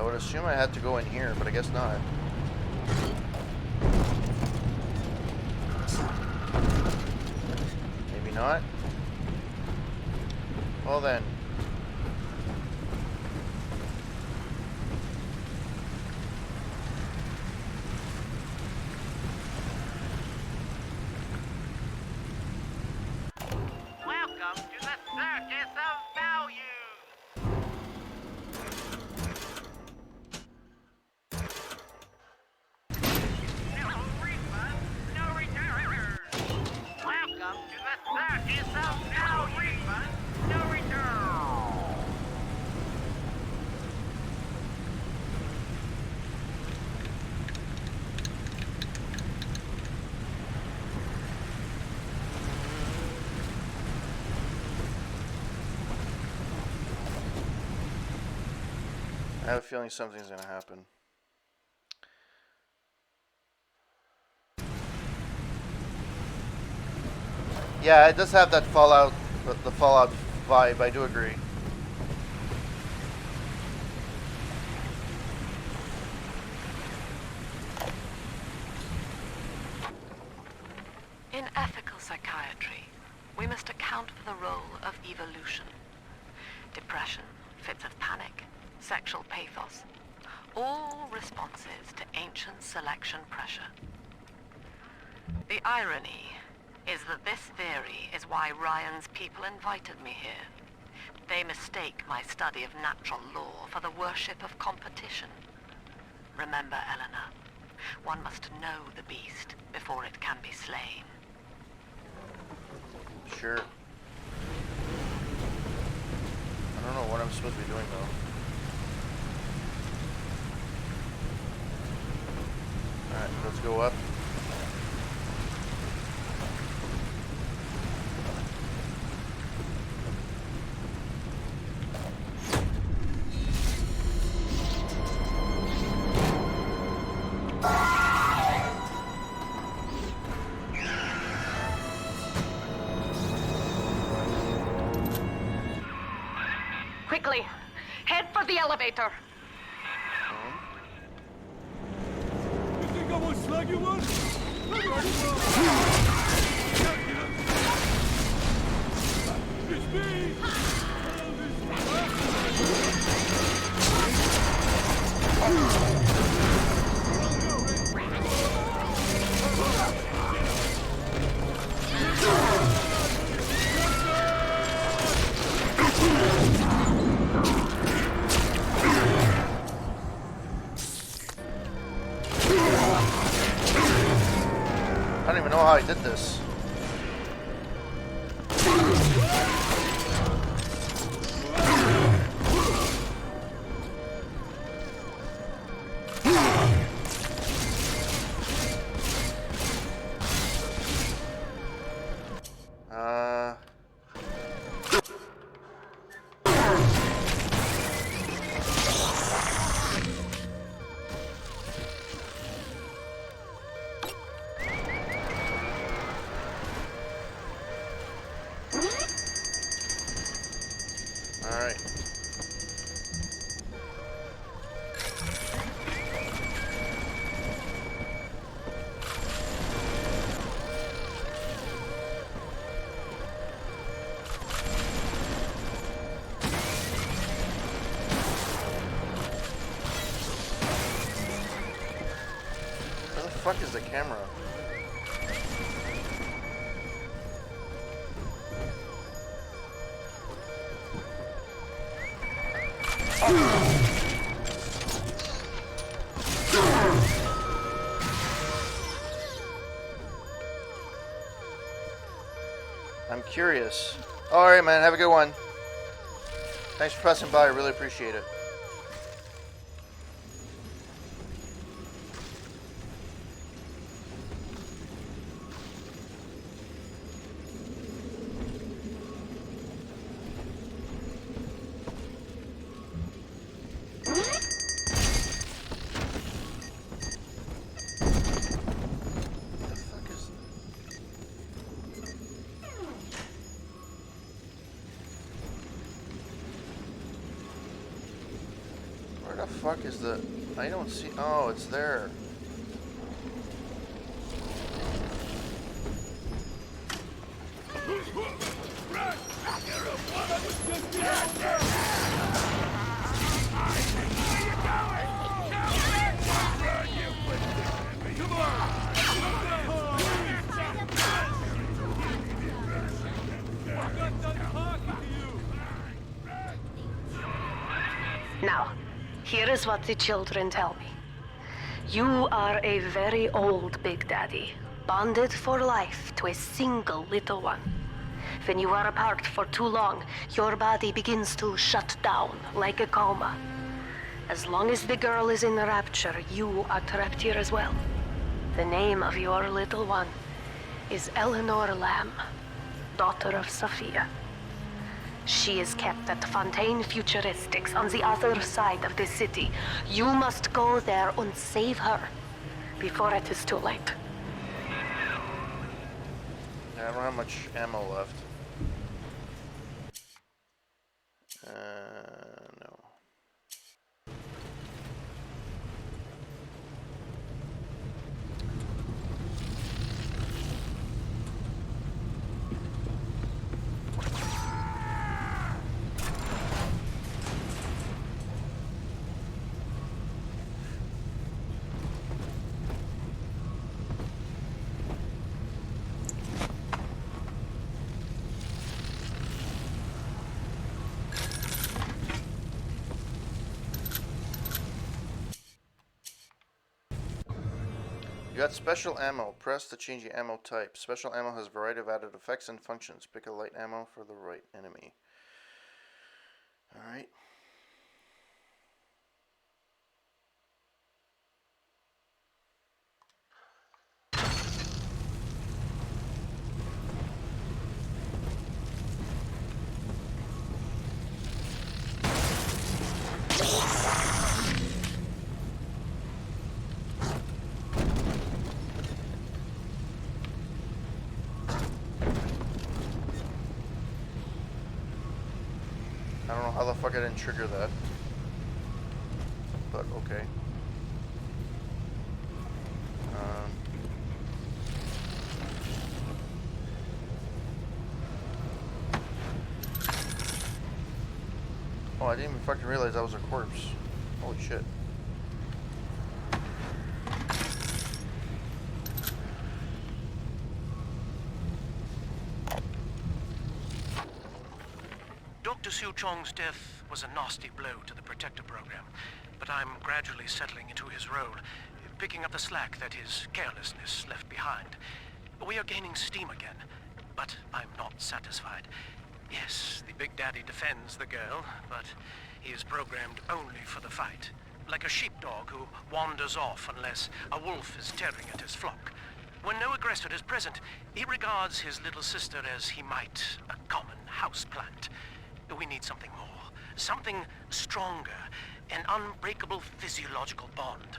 would assume I had to go in here, but I guess not. not? Well then. Welcome to the Circus of Value! No refund, no return! Welcome to the Circus of Value! No refund, no return! I have a feeling something's gonna happen. Yeah, it does have that Fallout, the Fallout vibe. I do agree. In ethical psychiatry, we must account for the role of evolution. Depression, fits of panic, sexual pathos, all responses to ancient selection pressure. The irony is that this theory is why Ryan's people invited me here. They mistake my study of natural law for the worship of competition. Remember, Eleanor, one must know the beast before it can be slain. Sure. I don't know what I'm supposed to be doing though. Alright, let's go up. Quickly, head for the elevator. You think I won't slug you one? It's me! I don't even know how I did this. Alright. Where the fuck is the camera? I'm curious. Alright, man. Have a good one. Thanks for pressing by. I really appreciate it. Where the fuck is the... I don't see... Oh, it's there. Now, here is what the children tell me. You are a very old Big Daddy, bonded for life to a single little one. When you are apart for too long, your body begins to shut down like a coma. As long as the girl is in rapture, you are trapped here as well. The name of your little one is Eleanor Lamb, daughter of Sophia. She is kept at Fontaine Futuristics on the other side of the city. You must go there and save her before it is too late. I don't have much ammo left. No. You got special ammo. Press to change the ammo type. Special ammo has a variety of added effects and functions. Pick a light ammo for the right enemy. Alright. I don't know how the fuck I didn't trigger that. But okay. Oh, I didn't even fucking realize that was a corpse. Holy shit. Dr. Siu Chong's death was a nasty blow to the Protector program, but I'm gradually settling into his role, picking up the slack that his carelessness left behind. We are gaining steam again, but I'm not satisfied. Yes, the Big Daddy defends the girl, but he is programmed only for the fight, like a sheepdog who wanders off unless a wolf is tearing at his flock. When no aggressor is present, he regards his little sister as he might a common houseplant. We need something more, something stronger, an unbreakable physiological bond.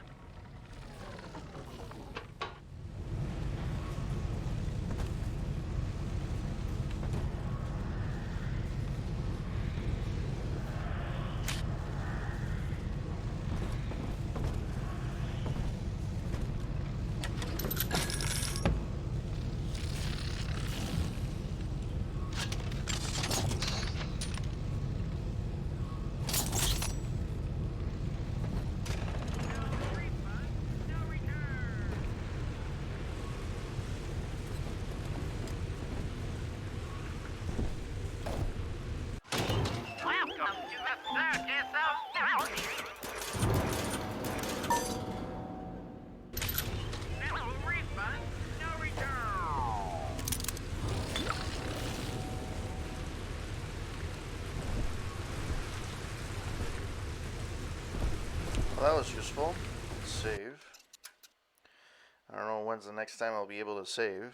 Well, that was useful. Let's save. I don't know when's the next time I'll be able to save.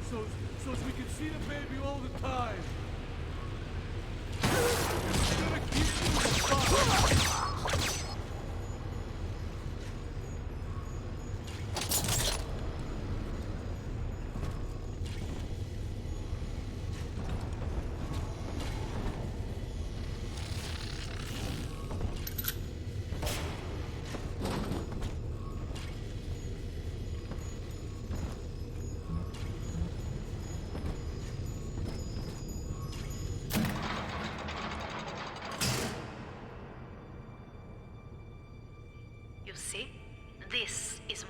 So we can see the baby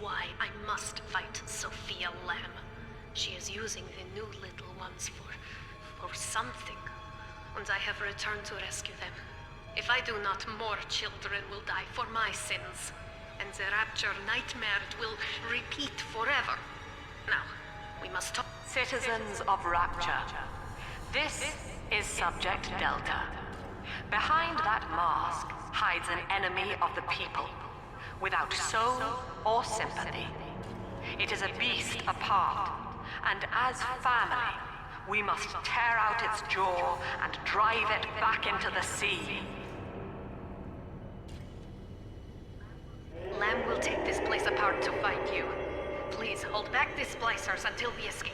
why I must fight Sophia Lamb. She is using the new little ones for something, and I have returned to rescue them. If I do not, more children will die for my sins, and the Rapture nightmare will repeat forever. Now, we must talk. Citizens of Rapture, this is Subject Delta. Behind that mask hides an enemy of the people, without soul or sympathy. It is a beast apart, and as family, we must tear out its jaw and drive it back into the sea. Lamb will take this place apart to find you. Please hold back the splicers until we escape.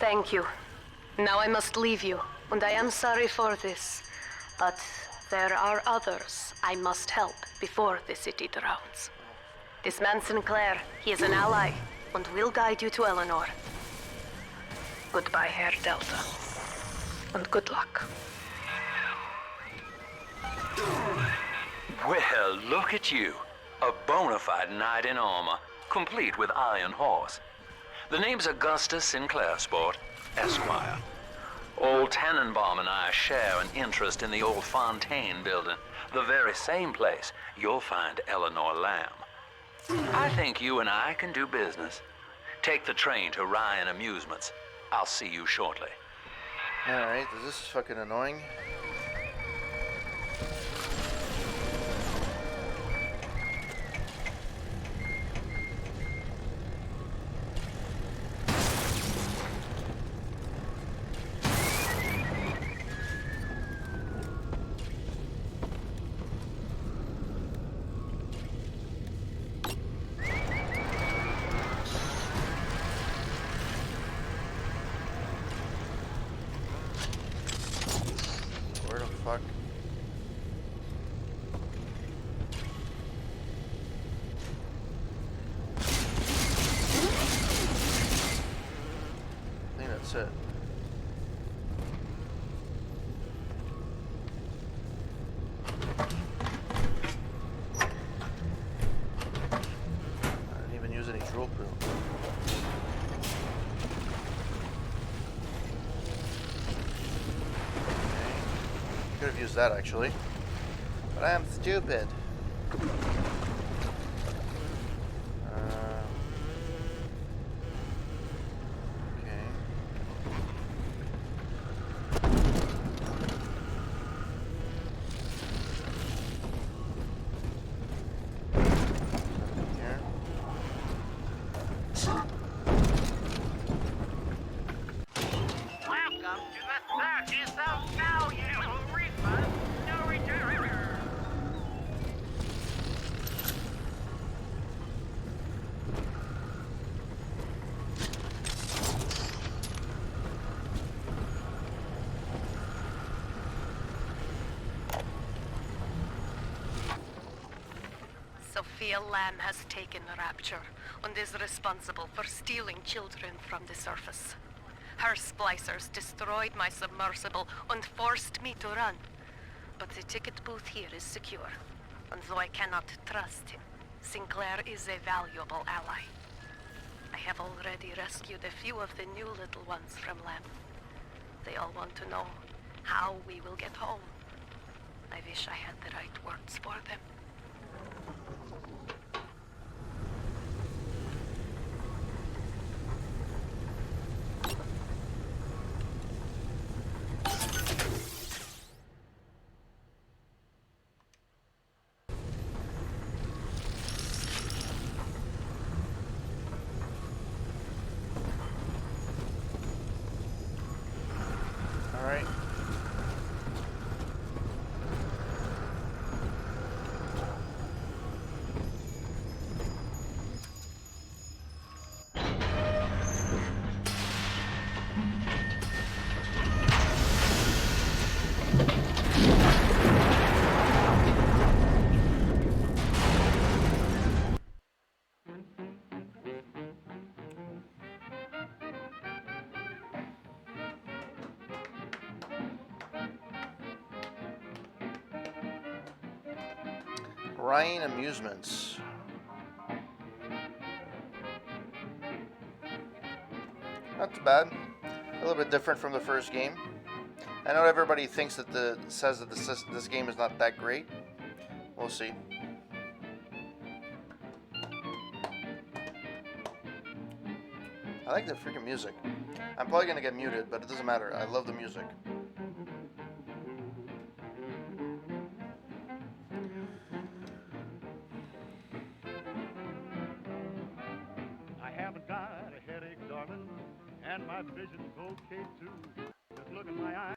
Thank you. Now I must leave you, and I am sorry for this. But there are others I must help before the city drowns. This man Sinclair, he is an ally, and will guide you to Eleanor. Goodbye, Herr Delta. And good luck. Well, look at you. A bona fide knight in armor, complete with iron horse. The name's Augustus Sinclair, Sport, Esquire. Old Tannenbaum and I share an interest in the old Fontaine building, the very same place you'll find Eleanor Lamb. I think you and I can do business. Take the train to Ryan Amusements. I'll see you shortly. Alright, this is fucking annoying. Where the fuck? I think that's it. I didn't even use any drill proof. Could have used that actually, but I am stupid. Okay. Nothing here. Welcome to the 30th of now, you refund, no return. Sophia Lamb has taken Rapture and is responsible for stealing children from the surface. Her splicers destroyed my submersible and forced me to run. But the ticket booth here is secure, and though I cannot trust him, Sinclair is a valuable ally. I have already rescued a few of the new little ones from Lamb. They all want to know how we will get home. I wish I had the right words for them. All right. Ryan Amusements. Not too bad. A little bit different from the first game. I know everybody thinks that says that this game is not that great. We'll see. I like the freaking music. I'm probably gonna get muted, but it doesn't matter. I love the music. I haven't got a headache, darling, and my vision's okay too. Just look in my eyes.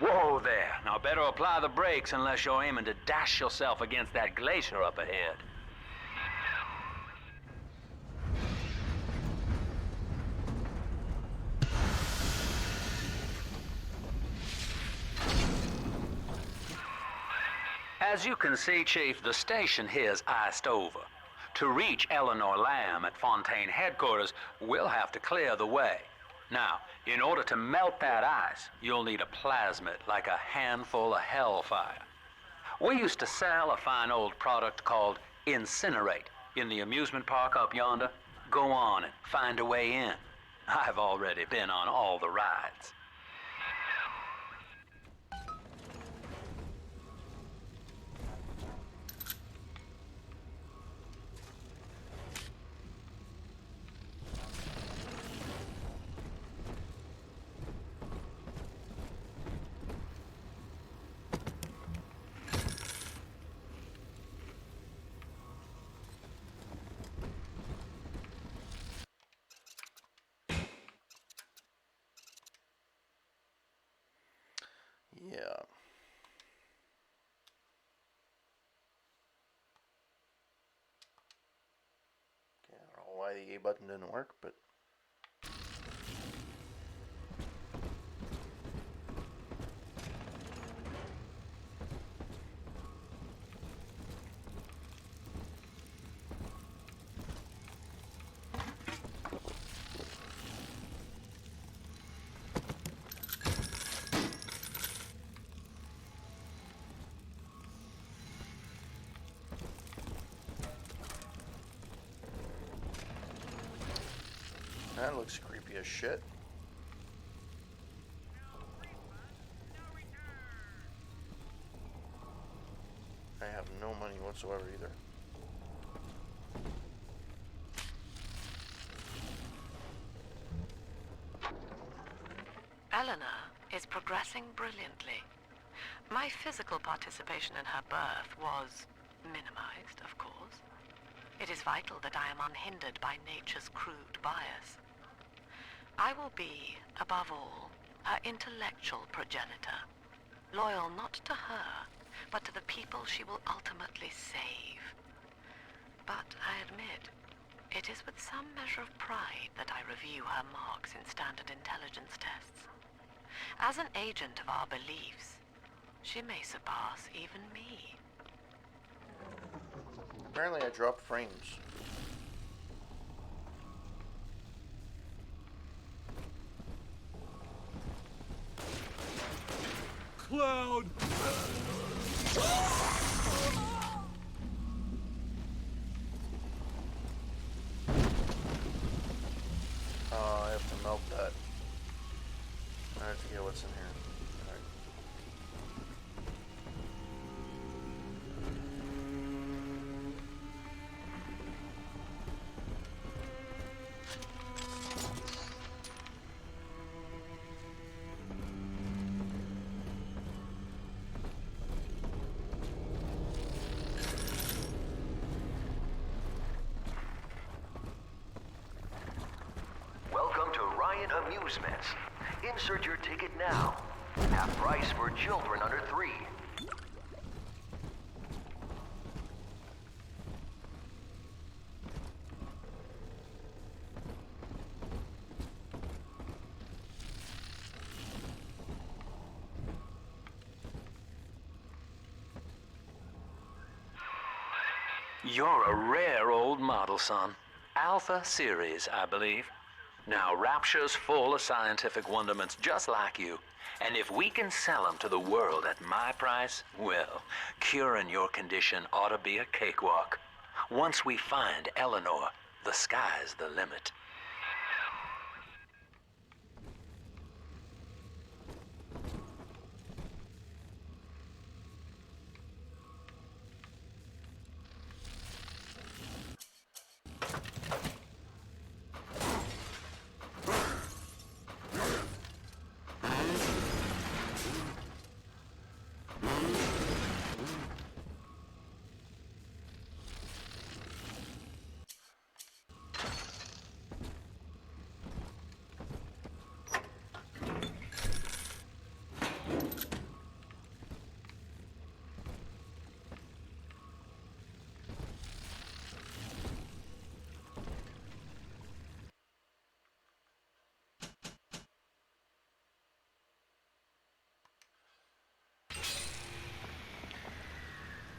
Whoa there. Now better apply the brakes unless you're aiming to dash yourself against that glacier up ahead. As you can see, Chief, the station here's iced over. To reach Eleanor Lamb at Fontaine headquarters, we'll have to clear the way. Now, in order to melt that ice, you'll need a plasmid, like a handful of hellfire. We used to sell a fine old product called Incinerate in the amusement park up yonder. Go on and find a way in. I've already been on all the rides. Yeah. Okay, I don't know why the A button didn't work, but that looks creepy as shit. I have no money whatsoever either. Eleanor is progressing brilliantly. My physical participation in her birth was minimized, of course. It is vital that I am unhindered by nature's crude bias. I will be, above all, her intellectual progenitor, loyal not to her, but to the people she will ultimately save. But I admit, it is with some measure of pride that I review her marks in standard intelligence tests. As an agent of our beliefs, she may surpass even me. Apparently I dropped frames. Cloud! Oh, I have to melt that. I have to get what's in here. Alright. Welcome to Ryan Amusements. Insert your ticket now. Half price for children under 3. You're a rare old model, son. Alpha Series, I believe. Now, Rapture's full of scientific wonderments just like you. And if we can sell them to the world at my price, well, curing your condition ought to be a cakewalk. Once we find Eleanor, the sky's the limit.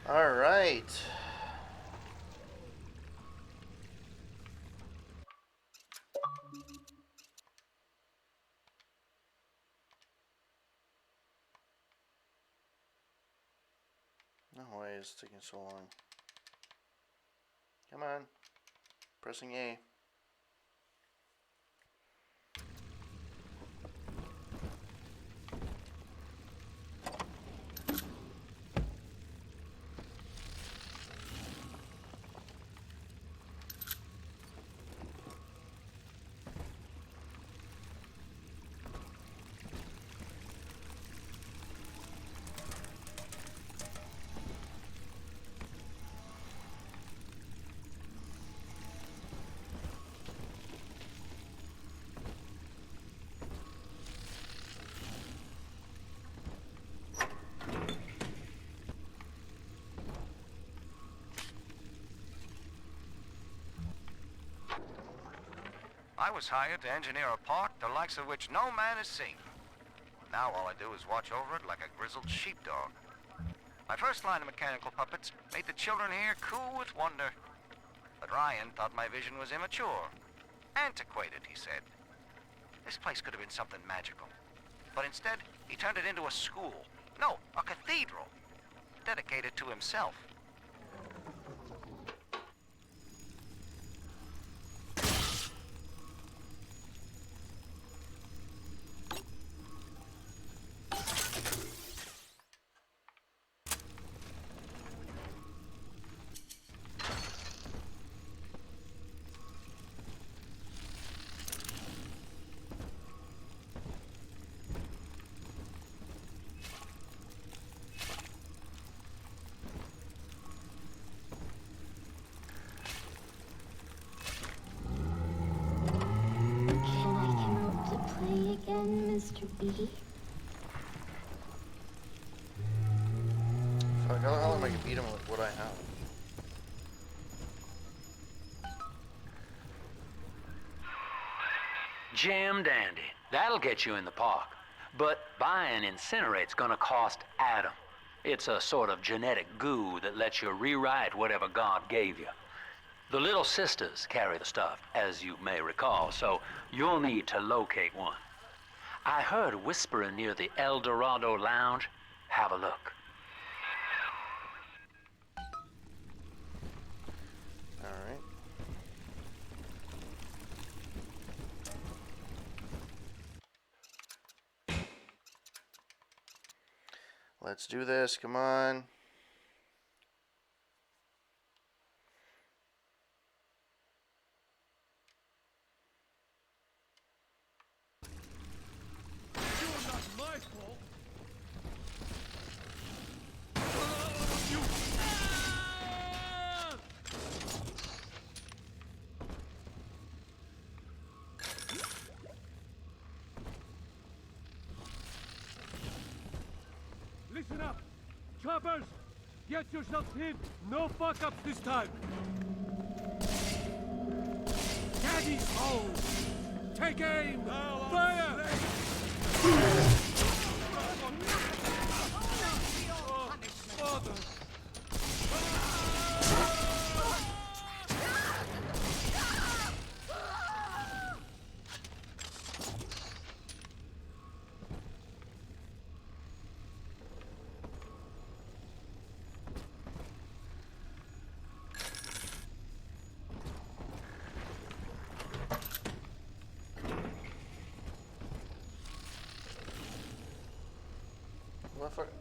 All right. No way it's taking so long. Come on. Pressing A. I was hired to engineer a park the likes of which no man has seen. Now all I do is watch over it like a grizzled sheepdog. My first line of mechanical puppets made the children here cool with wonder. But Ryan thought my vision was immature. Antiquated, he said. This place could have been something magical. But instead, he turned it into a school. No, a cathedral. Dedicated to himself. Play again, Mr. B. Fuck, how the hell am I gonna beat him with what I have? Jam dandy. That'll get you in the park. But buying Incinerate's gonna cost Adam. It's a sort of genetic goo that lets you rewrite whatever God gave you. The Little Sisters carry the stuff, as you may recall, so you'll need to locate one. I heard whispering near the El Dorado Lounge. Have a look. Alright. Let's do this, come on. My fault. Listen up! Choppers! Get yourselves hid! No fuck-ups this time! Daddy's home! Take aim! Fire! Father!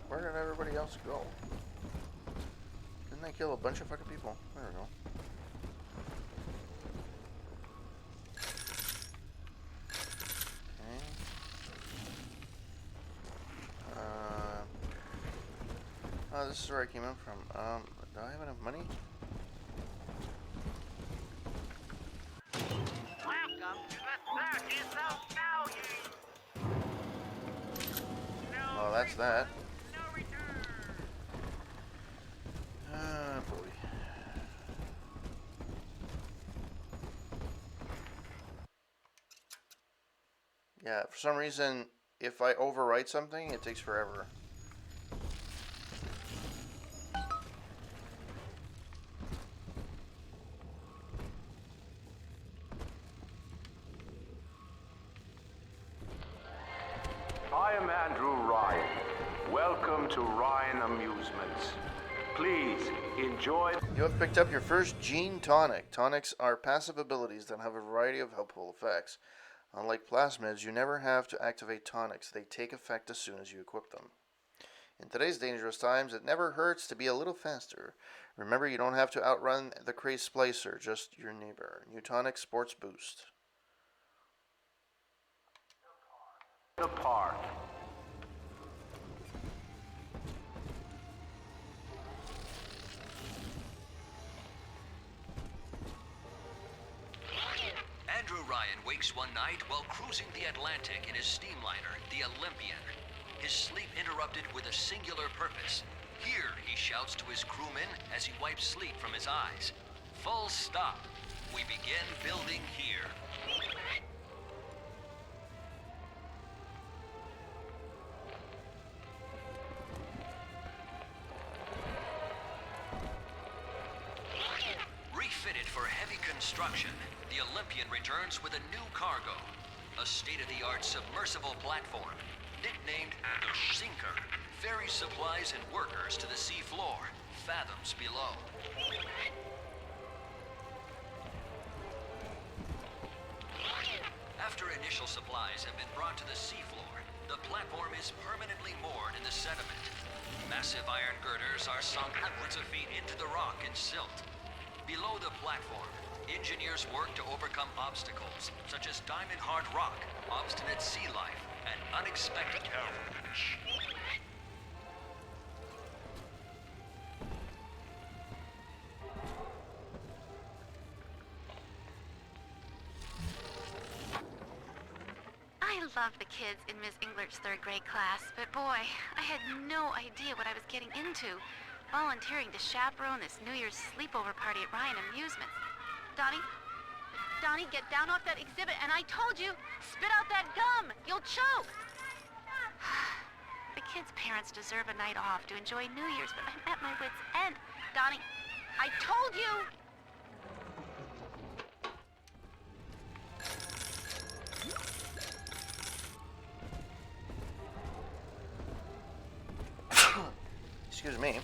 Where did everybody else go? Didn't they kill a bunch of fucking people? There we go. Okay. Oh, this is where I came in from. Do I have enough money? Welcome to the circus of value. Oh, that's that. Ah, boy. Yeah, for some reason, if I overwrite something, it takes forever. I am Andrew Ryan. Welcome to Ryan Amusements. Please enjoy. You have picked up your first Gene Tonic. Tonics are passive abilities that have a variety of helpful effects. Unlike plasmids, you never have to activate tonics. They take effect as soon as you equip them. In today's dangerous times, it never hurts to be a little faster. Remember, you don't have to outrun the crazed splicer, just your neighbor. New Tonic Sports Boost. The park. Andrew Ryan wakes one night while cruising the Atlantic in his steamliner, the Olympian. His sleep interrupted with a singular purpose. Here, he shouts to his crewmen as he wipes sleep from his eyes. Full stop. We begin building here. Refitted for heavy construction, the Olympian returns with a new cargo. A state-of-the-art submersible platform, nicknamed the Sinker, ferries supplies and workers to the sea floor, fathoms below. After initial supplies have been brought to the seafloor, the platform is permanently moored in the sediment. Massive iron girders are sunk hundreds of feet into the rock and silt. Below the platform, engineers work to overcome obstacles such as diamond-hard rock, obstinate sea life, and unexpected challenge. I love the kids in Miss Englert's third grade class, but boy, I had no idea what I was getting into. Volunteering to chaperone this New Year's sleepover party at Ryan Amusements. Donnie, get down off that exhibit, and I told you, spit out that gum! You'll choke! The kids' parents deserve a night off to enjoy New Year's, but I'm at my wit's end. Donnie, I told you! Excuse me.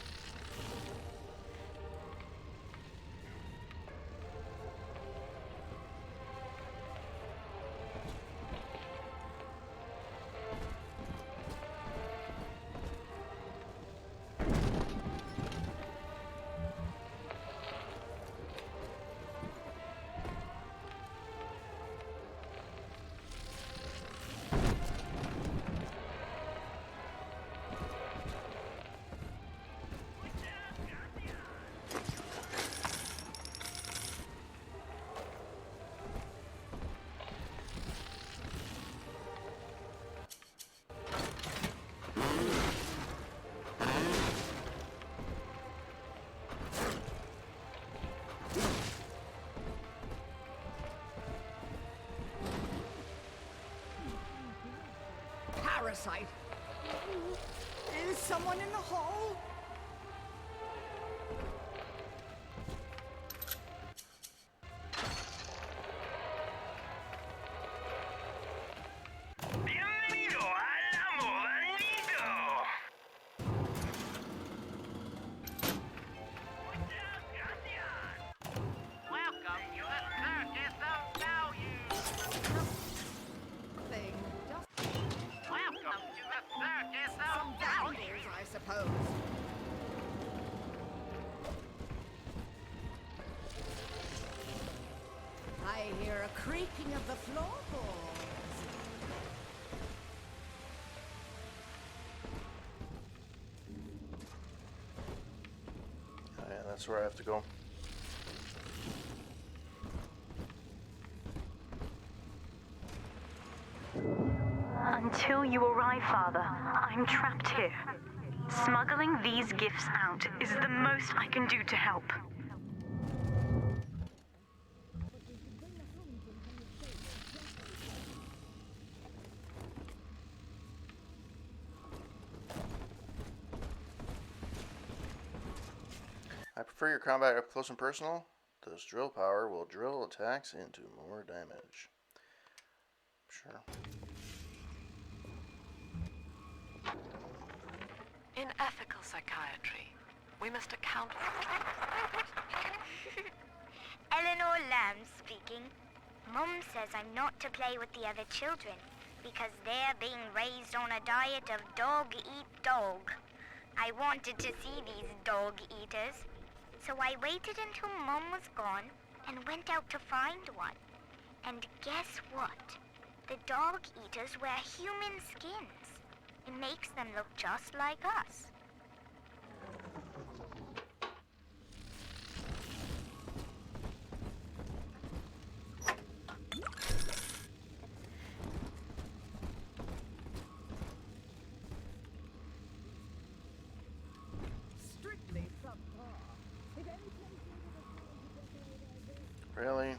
Parasite. Is someone in the hole? Bienvenido al amor venido. Welcome to the circus of value. Thing. Welcome to the circus Some of value. vandals, I suppose. I hear a creaking of the floorboards. Oh, yeah, that's where I have to go. Until you arrive, Father, I'm trapped here. Smuggling these gifts out is the most I can do to help. I prefer your combat up close and personal. This drill power will drill attacks into more damage. Sure. In ethical psychiatry, we must account for... Eleanor Lamb speaking. Mum says I'm not to play with the other children because they're being raised on a diet of dog-eat-dog. I wanted to see these dog-eaters, so I waited until Mum was gone and went out to find one. And guess what? The dog-eaters wear human skins. It makes them look just like us. Strictly subpar. If any place Really?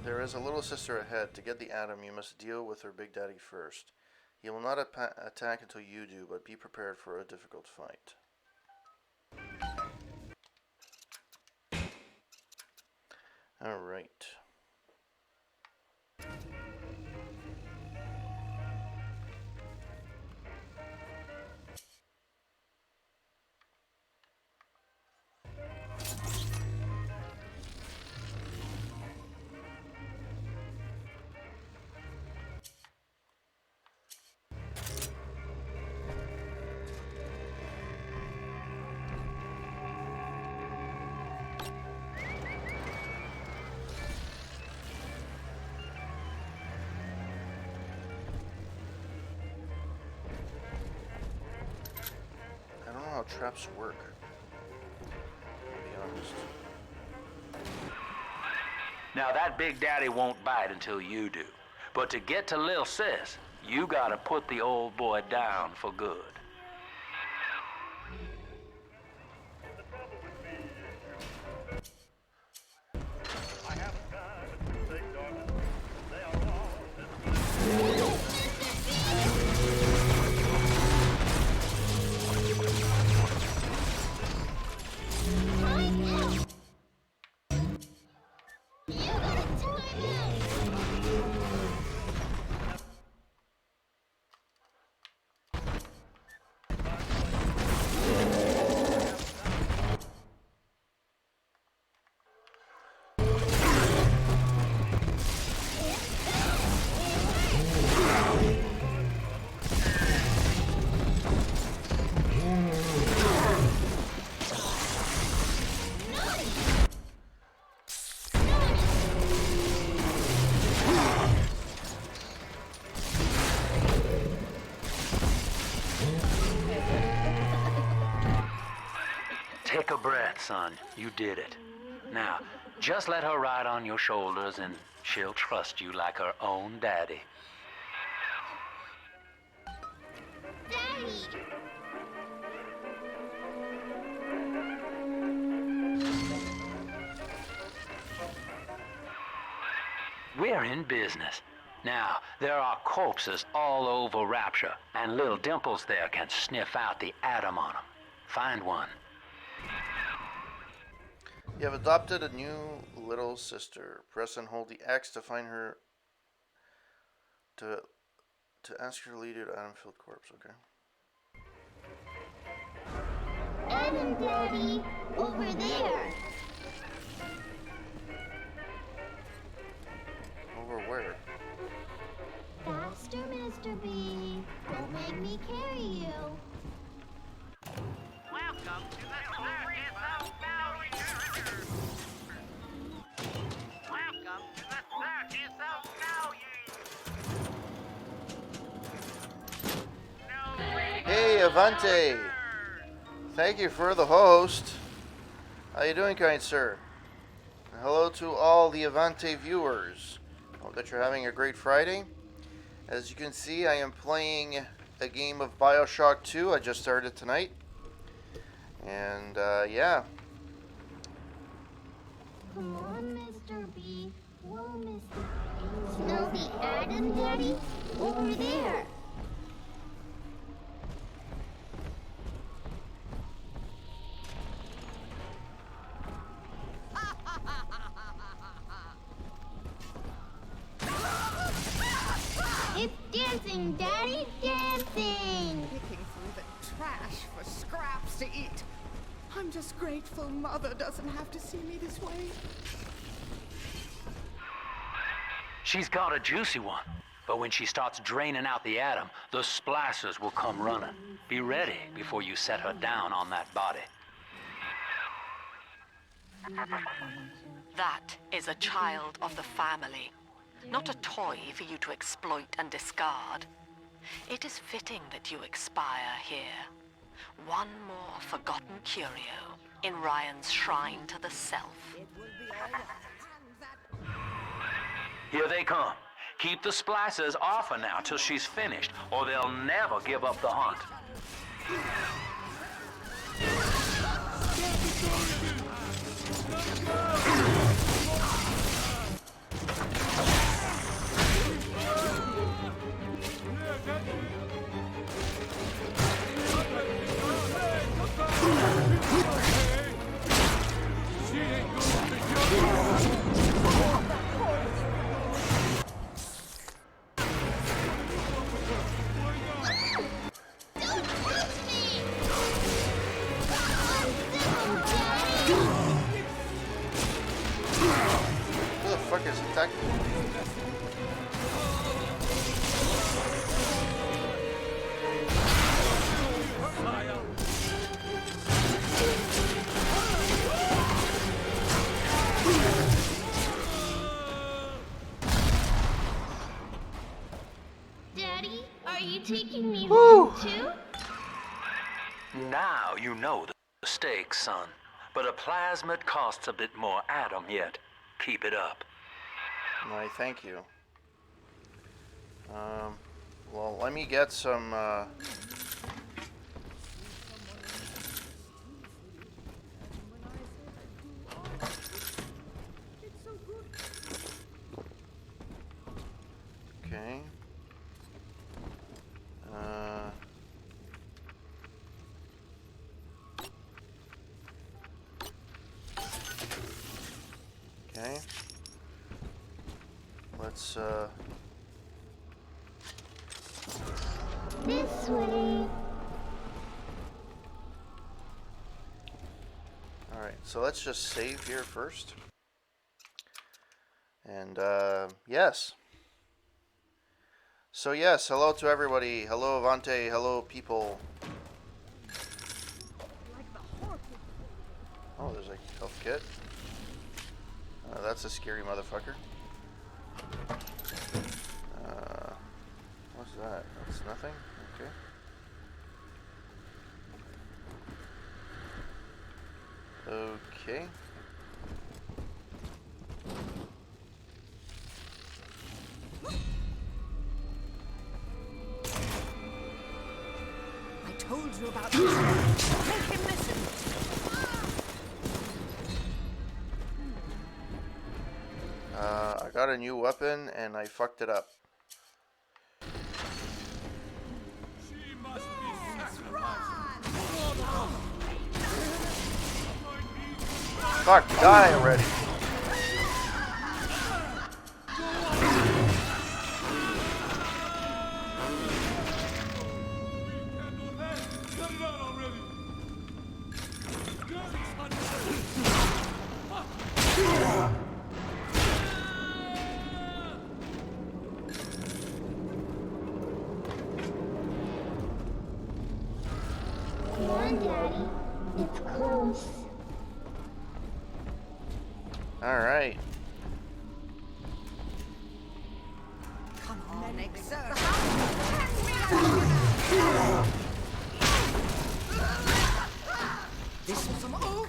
There is a little sister ahead. To get the atom, you must deal with her Big Daddy first. He will not attack until you do, but be prepared for a difficult fight. Alright. I don't know how traps work. To be honest. Now that Big Daddy won't bite until you do. But to get to Lil Sis, you gotta put the old boy down for good. Take a breath, son. You did it. Now, just let her ride on your shoulders and she'll trust you like her own daddy. Daddy! We're in business. Now, there are corpses all over Rapture, and little Dimples there can sniff out the atom on them. Find one. You have adopted a new little sister. Press and hold the X to find her. To ask her to lead you to Adam-filled corpse. Okay. Adam, Daddy! Over there! Over where? Faster, Mr. B! Don't make me carry you! Welcome to the circus of value. Welcome to the circus of value. Hey, Avante! Thank you for the host. How you doing, kind sir? And hello to all the Avante viewers. Hope that you're having a great Friday. As you can see, I am playing a game of Bioshock 2. I just started tonight. And, yeah. Come on, Mr. B. Whoa, Mr. B. Smell the Adam, Daddy? Over there! It's dancing, Daddy! Dancing! Picking through the trash for scraps to eat. I'm just grateful Mother doesn't have to see me this way. She's got a juicy one, but when she starts draining out the atom, the splicers will come running. Be ready before you set her down on that body. That is a child of the family, not a toy for you to exploit and discard. It is fitting that you expire here. One more forgotten curio in Ryan's shrine to the self. Here they come. Keep the splicers off her now till she's finished, or they'll never give up the hunt. Who the fuck is attacking me? Daddy, are you taking me home too? Now you know the stakes, son. But a plasmid costs a bit more atom yet. Keep it up. Why, thank you. Well, let me get some, okay. Okay. Let's, This way. Alright, so let's just save here first. And, yes. So yes, hello to everybody. Hello Avante, hello people. Oh, there's a health kit. That's a scary motherfucker. What's that? That's nothing? Okay. Okay. I told you about this. Make him listen. I got a new weapon and I fucked it up. She must be sacrificed. Fuck, die already. Come on, Daddy. It's close. Alright. Come on, exert. This was some oof.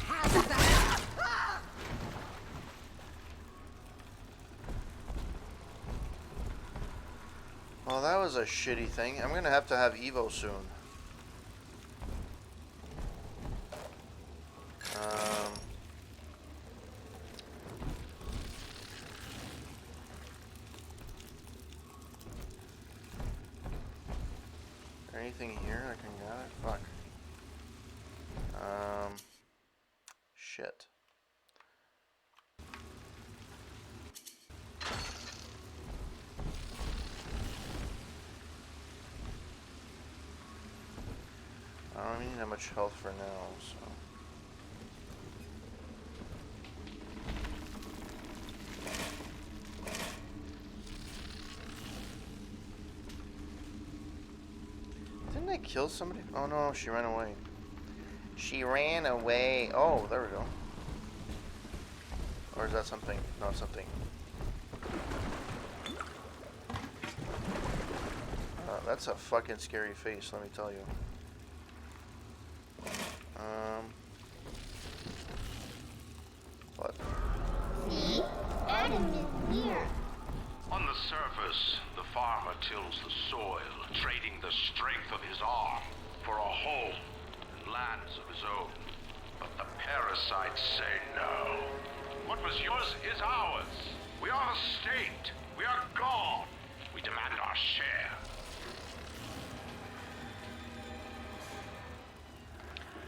How's that? Well, that was a shitty thing. I'm gonna have to have Evo soon. Anything here I can gather? Fuck. Shit. I don't need that much health for now, so. Didn't I kill somebody? Oh no, she ran away. She ran away. Oh, there we go. Or is that something? Not something. That's a fucking scary face, let me tell you. What? See? Adam is here. On the surface, the farmer tills the soil, trading the strength of his arm for a home and lands of his own. But the parasites say no. What was yours is ours. We are the state. We are God. We demand our share.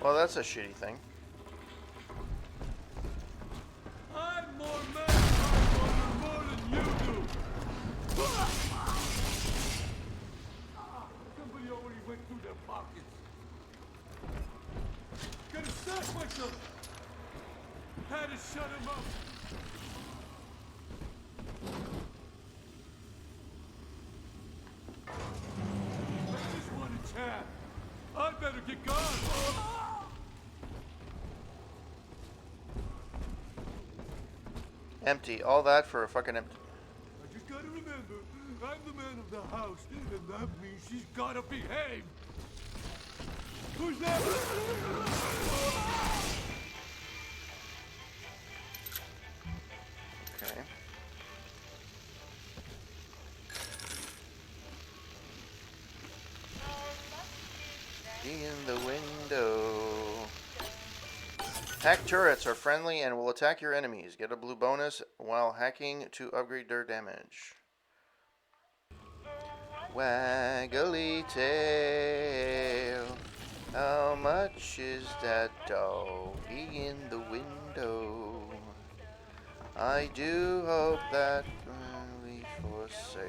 Well, that's a shitty thing. I'm more man more than you do. Somebody already went through their pockets. Gotta stop myself. Had to shut him up. I just want a chat. I better get gone. Empty. All that for a fucking empty. I just gotta remember, I'm the man of the house, and that means she's gotta behave. Who's that? Okay. in the window. Hack turrets are friendly and will attack your enemies. Get a blue bonus while hacking to upgrade their damage. Waggly tail. How much is that doggy in the window? I do hope that will be for sale.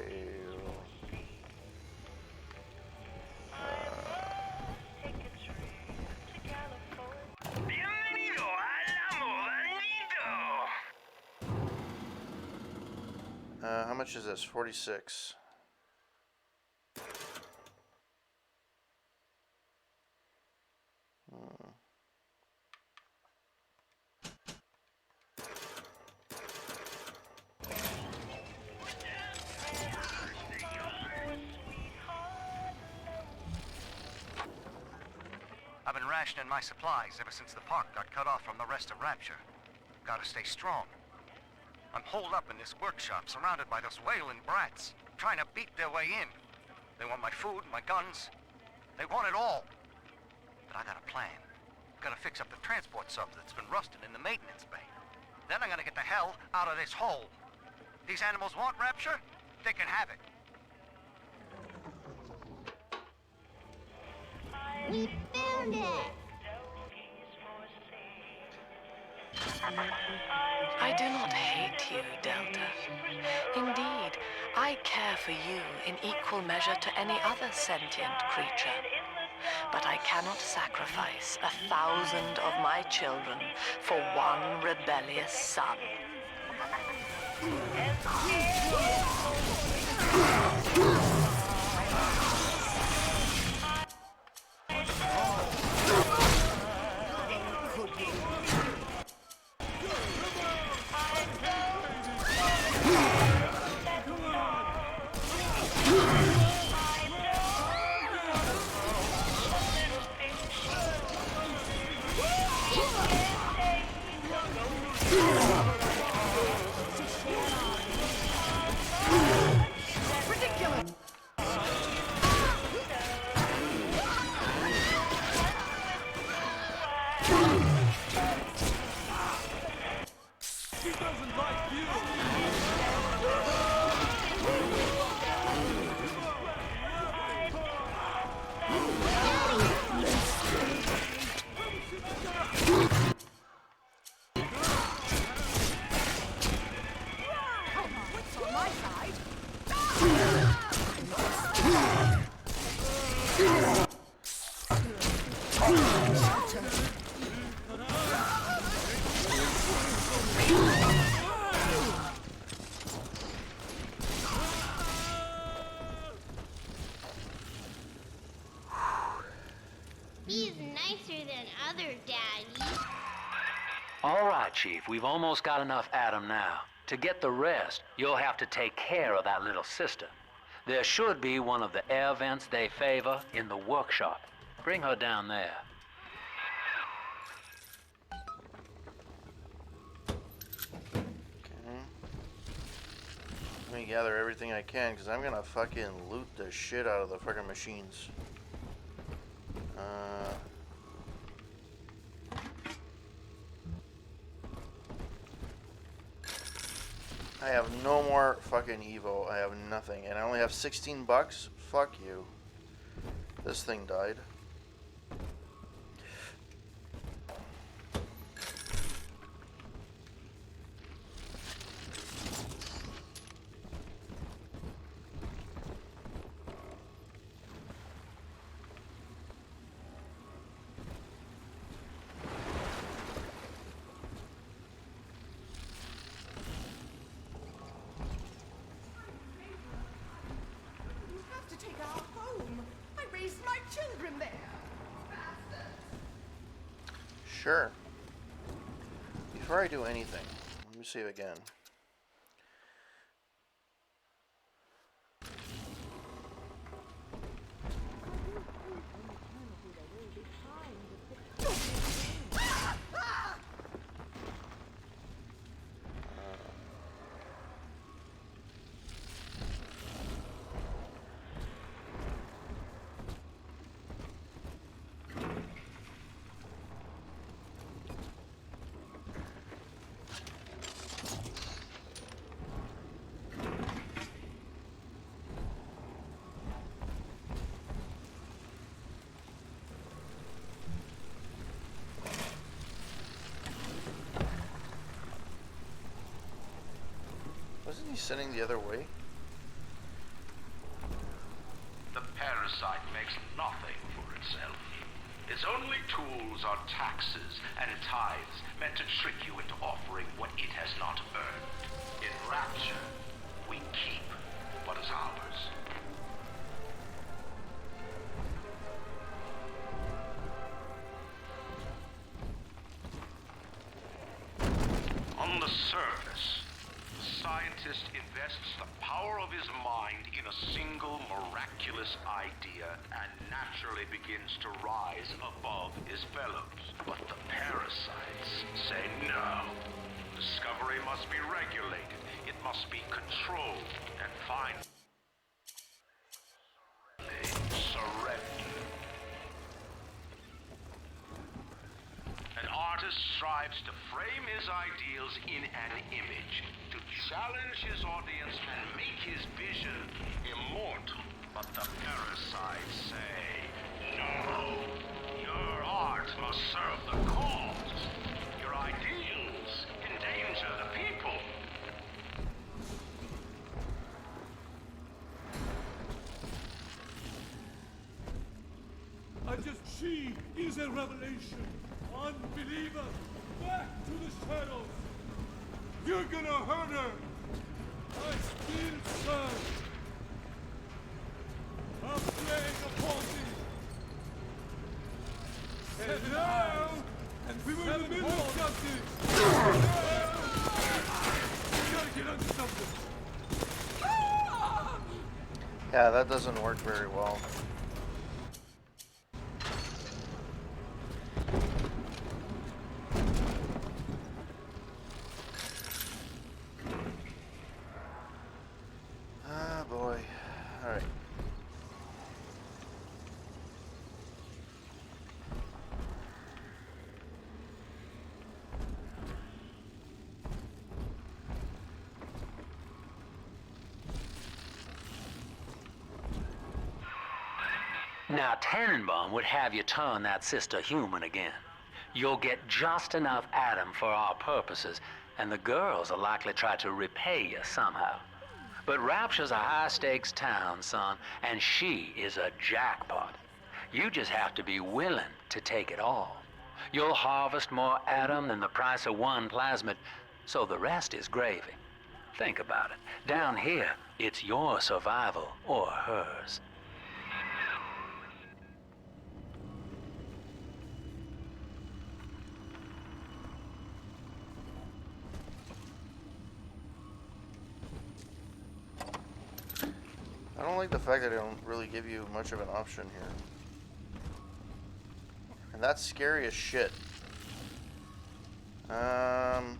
How much is this? 46. I've been rationing my supplies ever since the park got cut off from the rest of Rapture. Gotta stay strong. I'm holed up in this workshop, surrounded by those wailing brats, trying to beat their way in. They want my food, my guns. They want it all. But I got a plan. Gotta fix up the transport sub that's been rusting in the maintenance bay. Then I'm gonna get the hell out of this hole. These animals want Rapture? They can have it. We found it! I do not hate you, Delta. Indeed, I care for you in equal measure to any other sentient creature. But I cannot sacrifice 1,000 of my children for one rebellious son. He's nicer than other daddies. All right, Chief, we've almost got enough Adam now. To get the rest, you'll have to take care of that little sister. There should be one of the air vents they favor in the workshop. Bring her down there. Let me gather everything I can, because I'm gonna fucking loot the shit out of the fucking machines. I have no more fucking Evo. I have nothing. And I only have 16 bucks? Fuck you. This thing died. Take our home. I raised my children there. Sure. Before I do anything, let me save again. Isn't he sending the other way? The parasite makes nothing for itself. Its only tools are taxes and tithes meant to trick you into offering what it has not earned. In Rapture, we keep what is ours. On the surface, the scientist invests the power of his mind in a single miraculous idea and naturally begins to rise above his fellows. But the parasites say no. Discovery must be regulated. It must be controlled and finally surrender. An artist strives to frame his ideals in an image, to challenge his audience and make his vision immortal. But the parasites say, no, your art must serve the cause. Your ideals endanger the people. She is a revelation. Unbeliever, back to the shadows. You're gonna hurt her. I still serve. I'm playing upon thee. And now, and we were in the middle of something. We gotta get under something. Yeah, that doesn't work very well. Ah, boy. All right. Now, Tannenbaum would have you turn that sister human again. You'll get just enough Adam for our purposes, and the girls will likely try to repay you somehow. But Rapture's a high-stakes town, son, and she is a jackpot. You just have to be willing to take it all. You'll harvest more Adam than the price of one plasmid, so the rest is gravy. Think about it. Down here, it's your survival or hers. I don't like the fact that they don't really give you much of an option here. And that's scary as shit. Alright.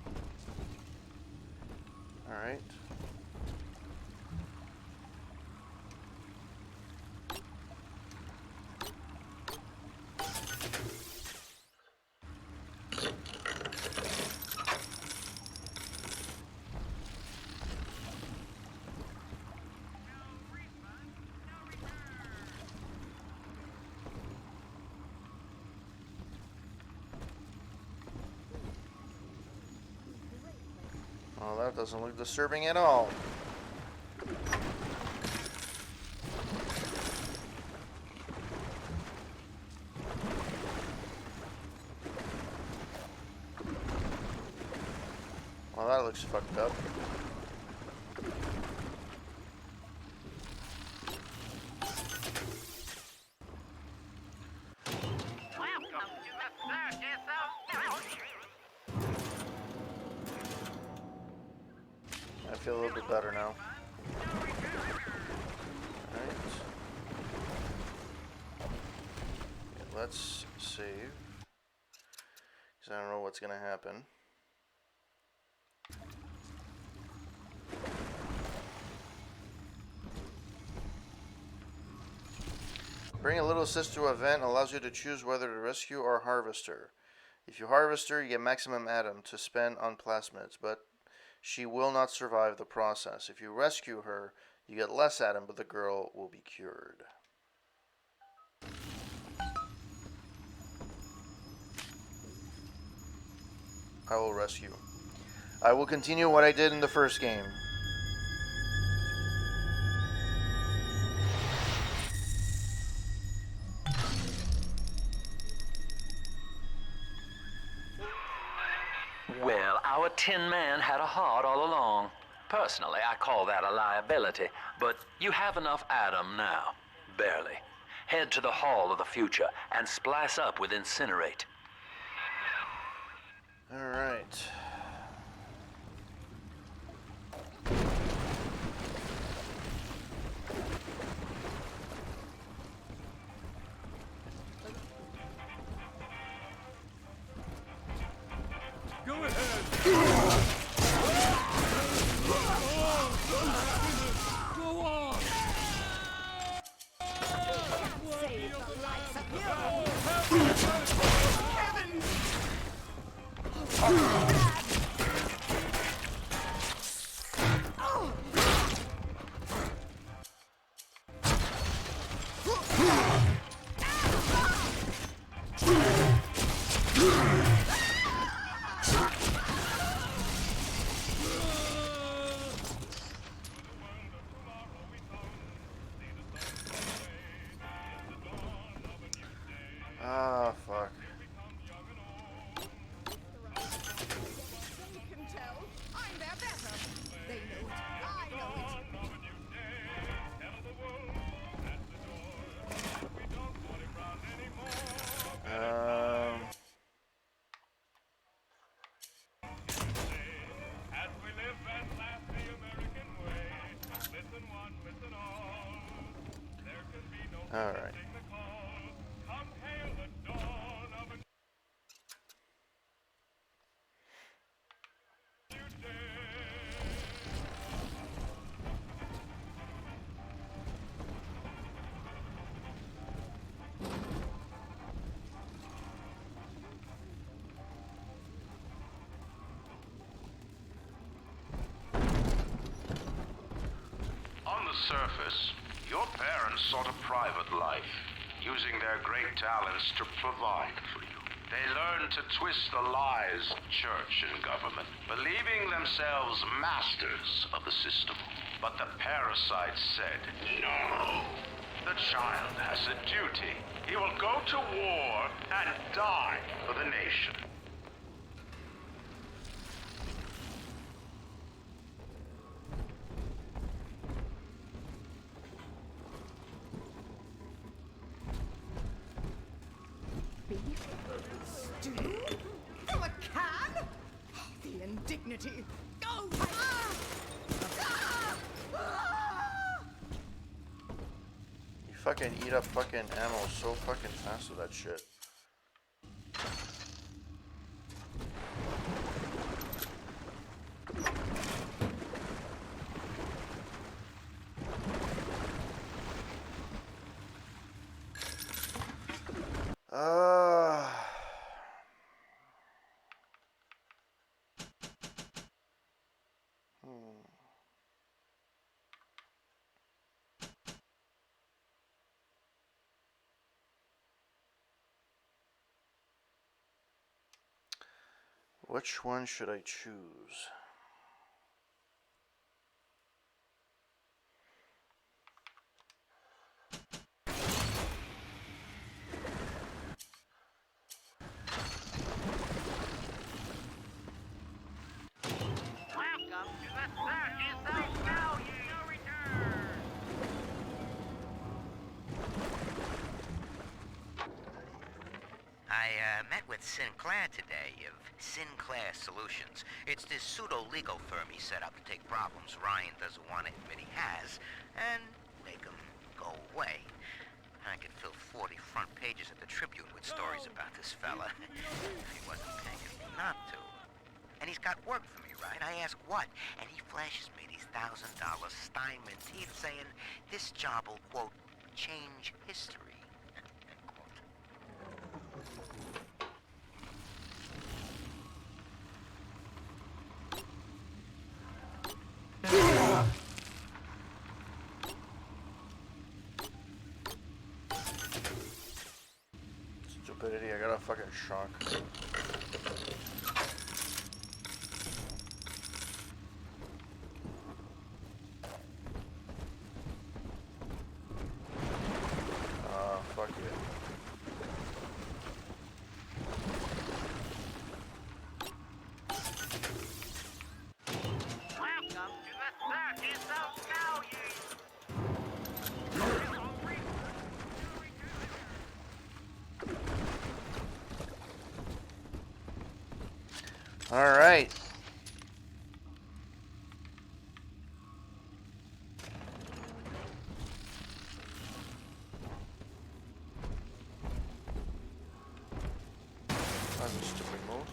Well, that doesn't look disturbing at all. Well, that looks fucked up. Welcome to the circus of I feel a little bit better now. Alright. Okay, let's save. Because I don't know what's going to happen. Bring a little sis to an event allows you to choose whether to rescue or harvest her. If you harvest her, you get maximum Adam to spend on plasmids, but she will not survive the process. If you rescue her, you get less Adam, but the girl will be cured. I will rescue. I will continue what I did in the first game. But Tin Man had a heart all along. Personally, I call that a liability, but you have enough Adam now. Barely. Head to the Hall of the Future and splice up with Incinerate. All right. Go ahead. Go on. Save the likes of you. Heavens! Ah, fuck. They can tell. I'm their better. They know it. I know it. Um. All right. On the surface, your parents sought a private life, using their great talents to provide for you. They learned to twist the lies of church and government, believing themselves masters of the system. But the parasites said, no. The child has a duty. He will go to war and die for the nation. Stew? From a can? The indignity. Oh! You fucking eat up fucking ammo so fucking fast with that shit. Which one should I choose? Welcome to the 30,000 value. No return. I met with Sinclair today of Sinclair Solutions. It's this pseudo-legal firm he set up to take problems Ryan doesn't want to admit he has and make them go away. I could fill 40 front pages of the Tribune with stories about this fella if he wasn't paying me not to. And he's got work for me, right? I ask what? And he flashes me these $1,000 Steinman teeth saying this job will, quote, change history. Stupidity, I got a fucking shock. Fuck it. All right. That's a stupid move.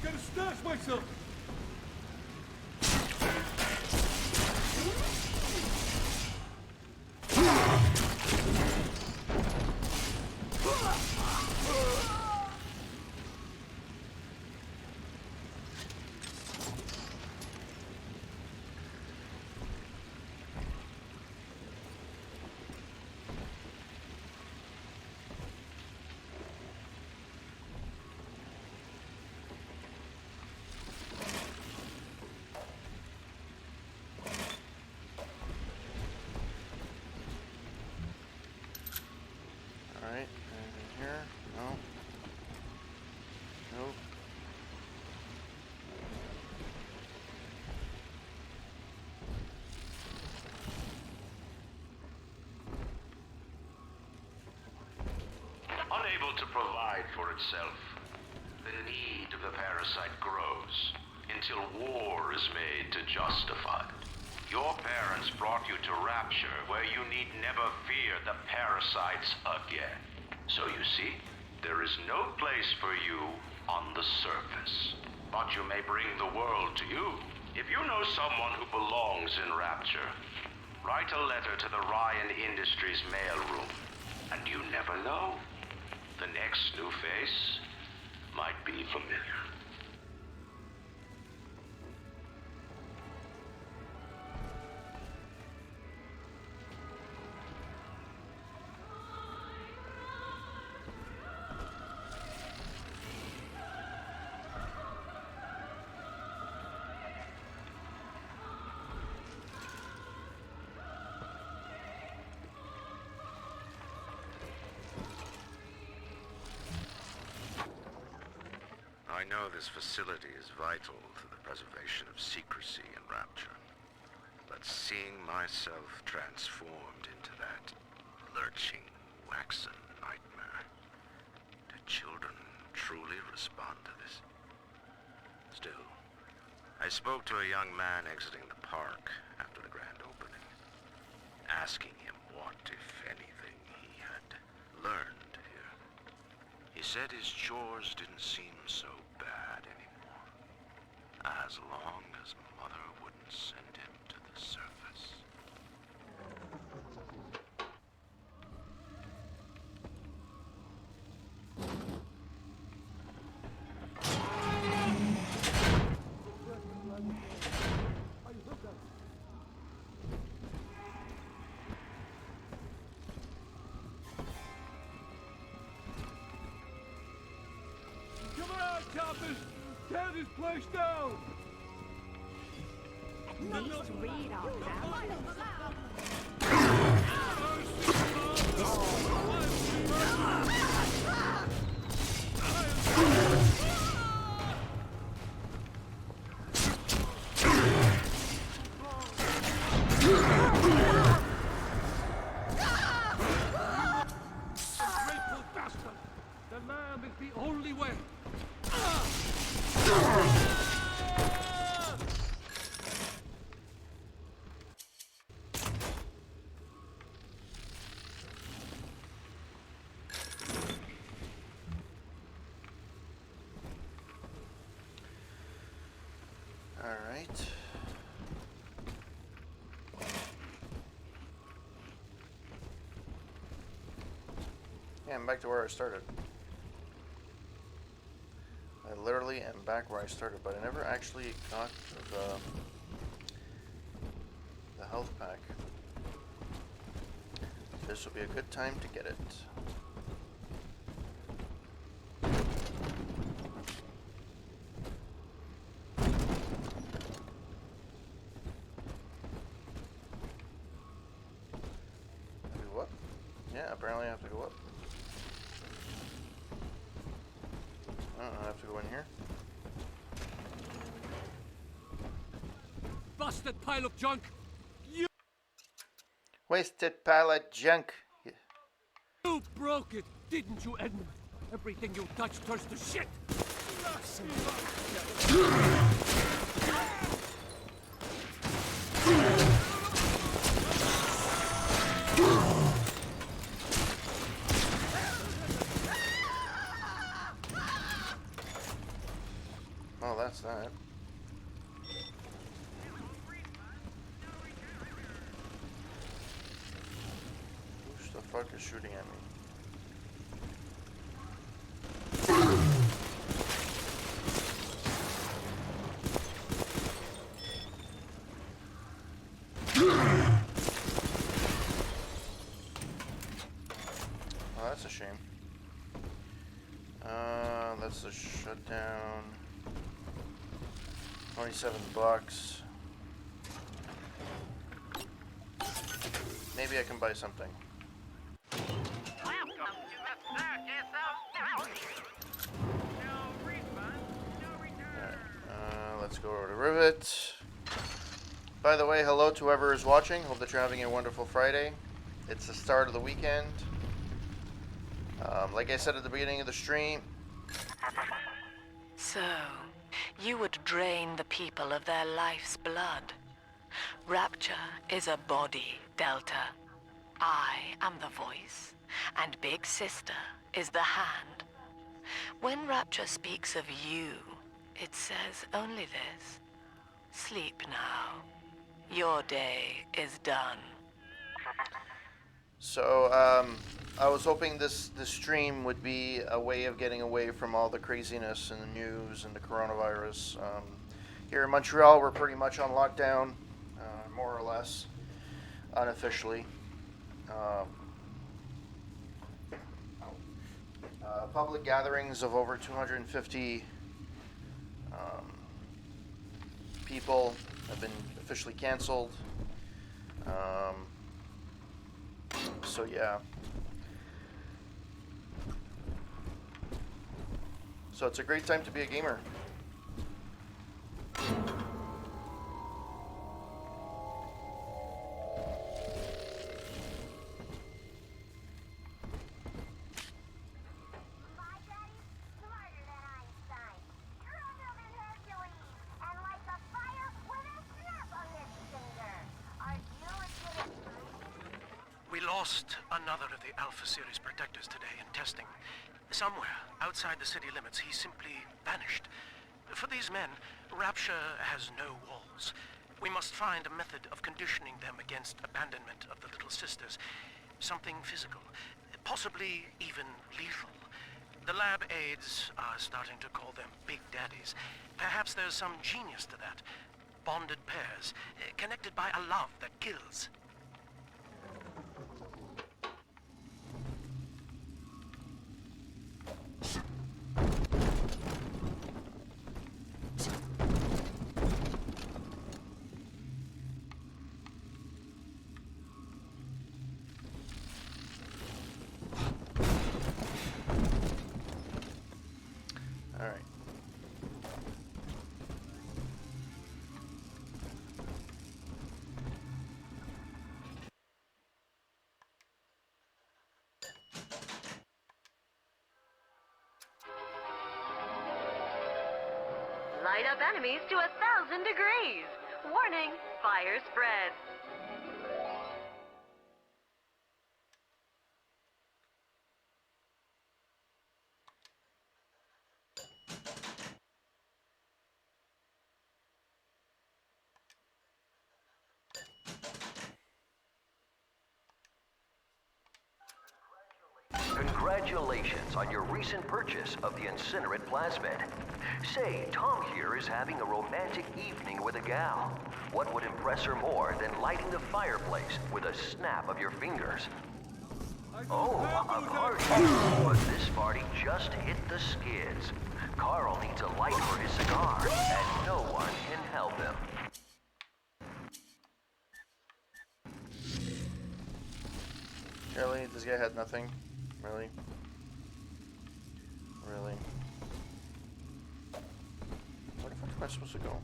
Gotta stash myself. Alright, anything here? No. Nope. Unable to provide for itself, the need of the parasite grows until war is made to justify it. Your parents brought you to Rapture, where you need never fear the parasites again. So you see, there is no place for you on the surface. But you may bring the world to you. If you know someone who belongs in Rapture, write a letter to the Ryan Industries mailroom. And you never know. The next new face might be familiar. I know this facility is vital to the preservation of secrecy in Rapture, but seeing myself transformed into that lurching, waxen nightmare, do children truly respond to this? Still, I spoke to a young man exiting the park after the grand opening, asking him what, if anything, he had learned here. He said his chores didn't seem so bad anymore, as long as Mother wouldn't send him to the surface. Come on, choppers! Tear this place down! At least read our Ungrateful bastard! The lamb is the only way! Alright. Yeah, I'm back to where I started. I literally am back where I started, but I never actually got the health pack. This will be a good time to get it. Go up? Yeah, apparently I have to go up. I don't know, I have to go in here. pile of junk. Wasted pile of junk. You broke it, didn't you, Edmund? Everything you touch turns to shit. Oh, that's that. Who the fuck is shooting at me? Oh, that's a shame. That's the shutdown. 27 bucks. Maybe I can buy something. Welcome to the circus of no refund, no return. Let's go over to Rivet. By the way, hello to whoever is watching. Hope that you're having a wonderful Friday. It's the start of the weekend. Like I said at the beginning of the stream. So, you would drain the people of their life's blood. Rapture is a body, Delta. I am the voice, and Big Sister is the hand. When Rapture speaks of you, it says only this. Sleep now. Your day is done. So, I was hoping this stream would be a way of getting away from all the craziness in the news and the coronavirus. Here in Montreal, we're pretty much on lockdown, more or less, unofficially. Public gatherings of over 250 people have been officially canceled. So yeah. So it's a great time to be a gamer. We lost another of the Alpha Series protectors today in testing. Somewhere outside the city limits, he simply vanished. For these men, Rapture has no walls. We must find a method of conditioning them against abandonment of the Little Sisters. Something physical, possibly even lethal. The lab aides are starting to call them Big Daddies. Perhaps there's some genius to that. Bonded pairs, connected by a love that kills. Alright. Light up enemies to 1,000 degrees. Warning, fire spread. Congratulations on your recent purchase of the incinerate plasmid. Say, Tom here is having a romantic evening with a gal. What would impress her more than lighting the fireplace with a snap of your fingers? Oh, a party. But this party just hit the skids. Carl needs a light for his cigar, and no one can help him. Really? This guy had nothing? Really? Really? Where the fuck am I supposed to go?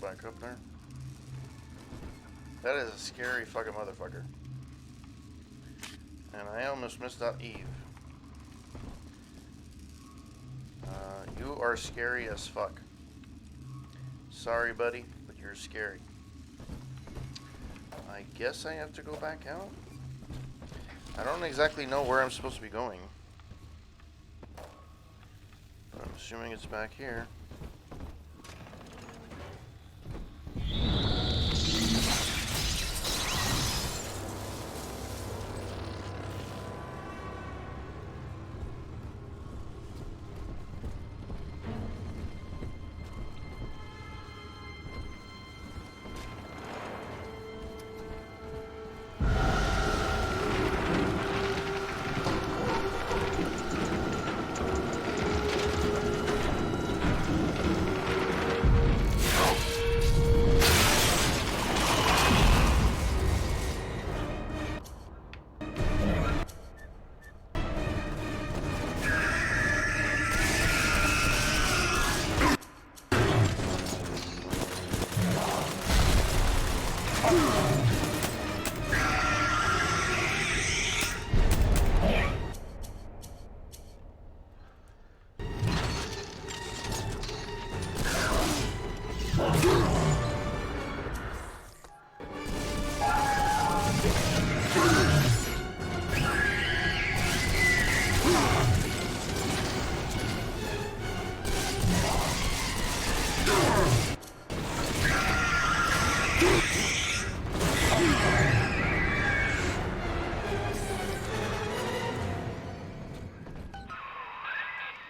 back up there. That is a scary fucking motherfucker. And I almost missed out Eve. You are scary as fuck. Sorry, buddy, but you're scary. I guess I have to go back out? I don't exactly know where I'm supposed to be going. But I'm assuming it's back here.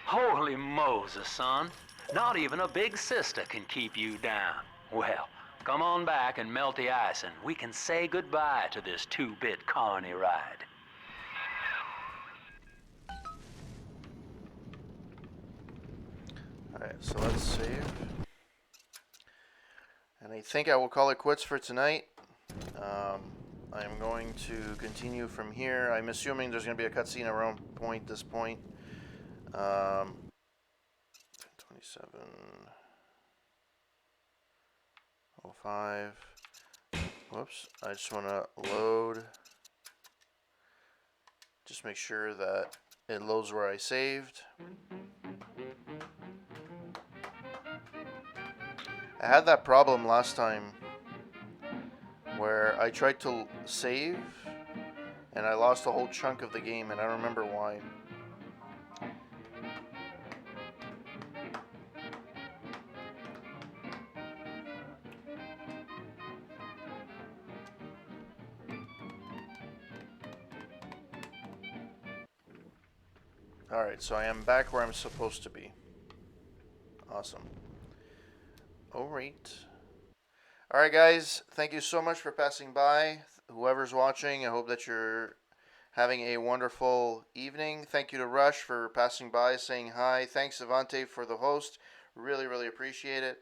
Holy Moses, son. Not even a big sister can keep you down. Well, come on back and melt the ice and we can say goodbye to this two-bit carny ride. Alright, so let's save. And I think I will call it quits for tonight. I'm going to continue from here. I'm assuming there's going to be a cutscene around this point. 27:05. Whoops. I just want to load. Just make sure that it loads where I saved. I had that problem last time where I tried to save and I lost a whole chunk of the game and I don't remember why. Alright, so I am back where I'm supposed to be. Awesome. Alright. Alright guys, thank you so much for passing by. Whoever's watching, I hope that you're having a wonderful evening. Thank you to Rush for passing by, saying hi. Thanks, Avante, for the host. Really, really appreciate it.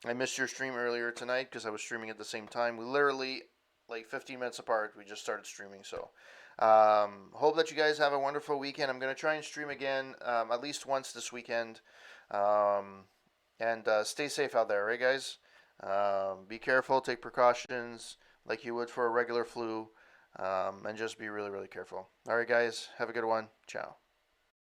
I missed your stream earlier tonight because I was streaming at the same time. We literally, like 15 minutes apart, we just started streaming. So, hope that you guys have a wonderful weekend. I'm going to try and stream again at least once this weekend. And stay safe out there, right, guys? Be careful, take precautions like you would for a regular flu, and just be really, really careful. All right, guys, have a good one. Ciao.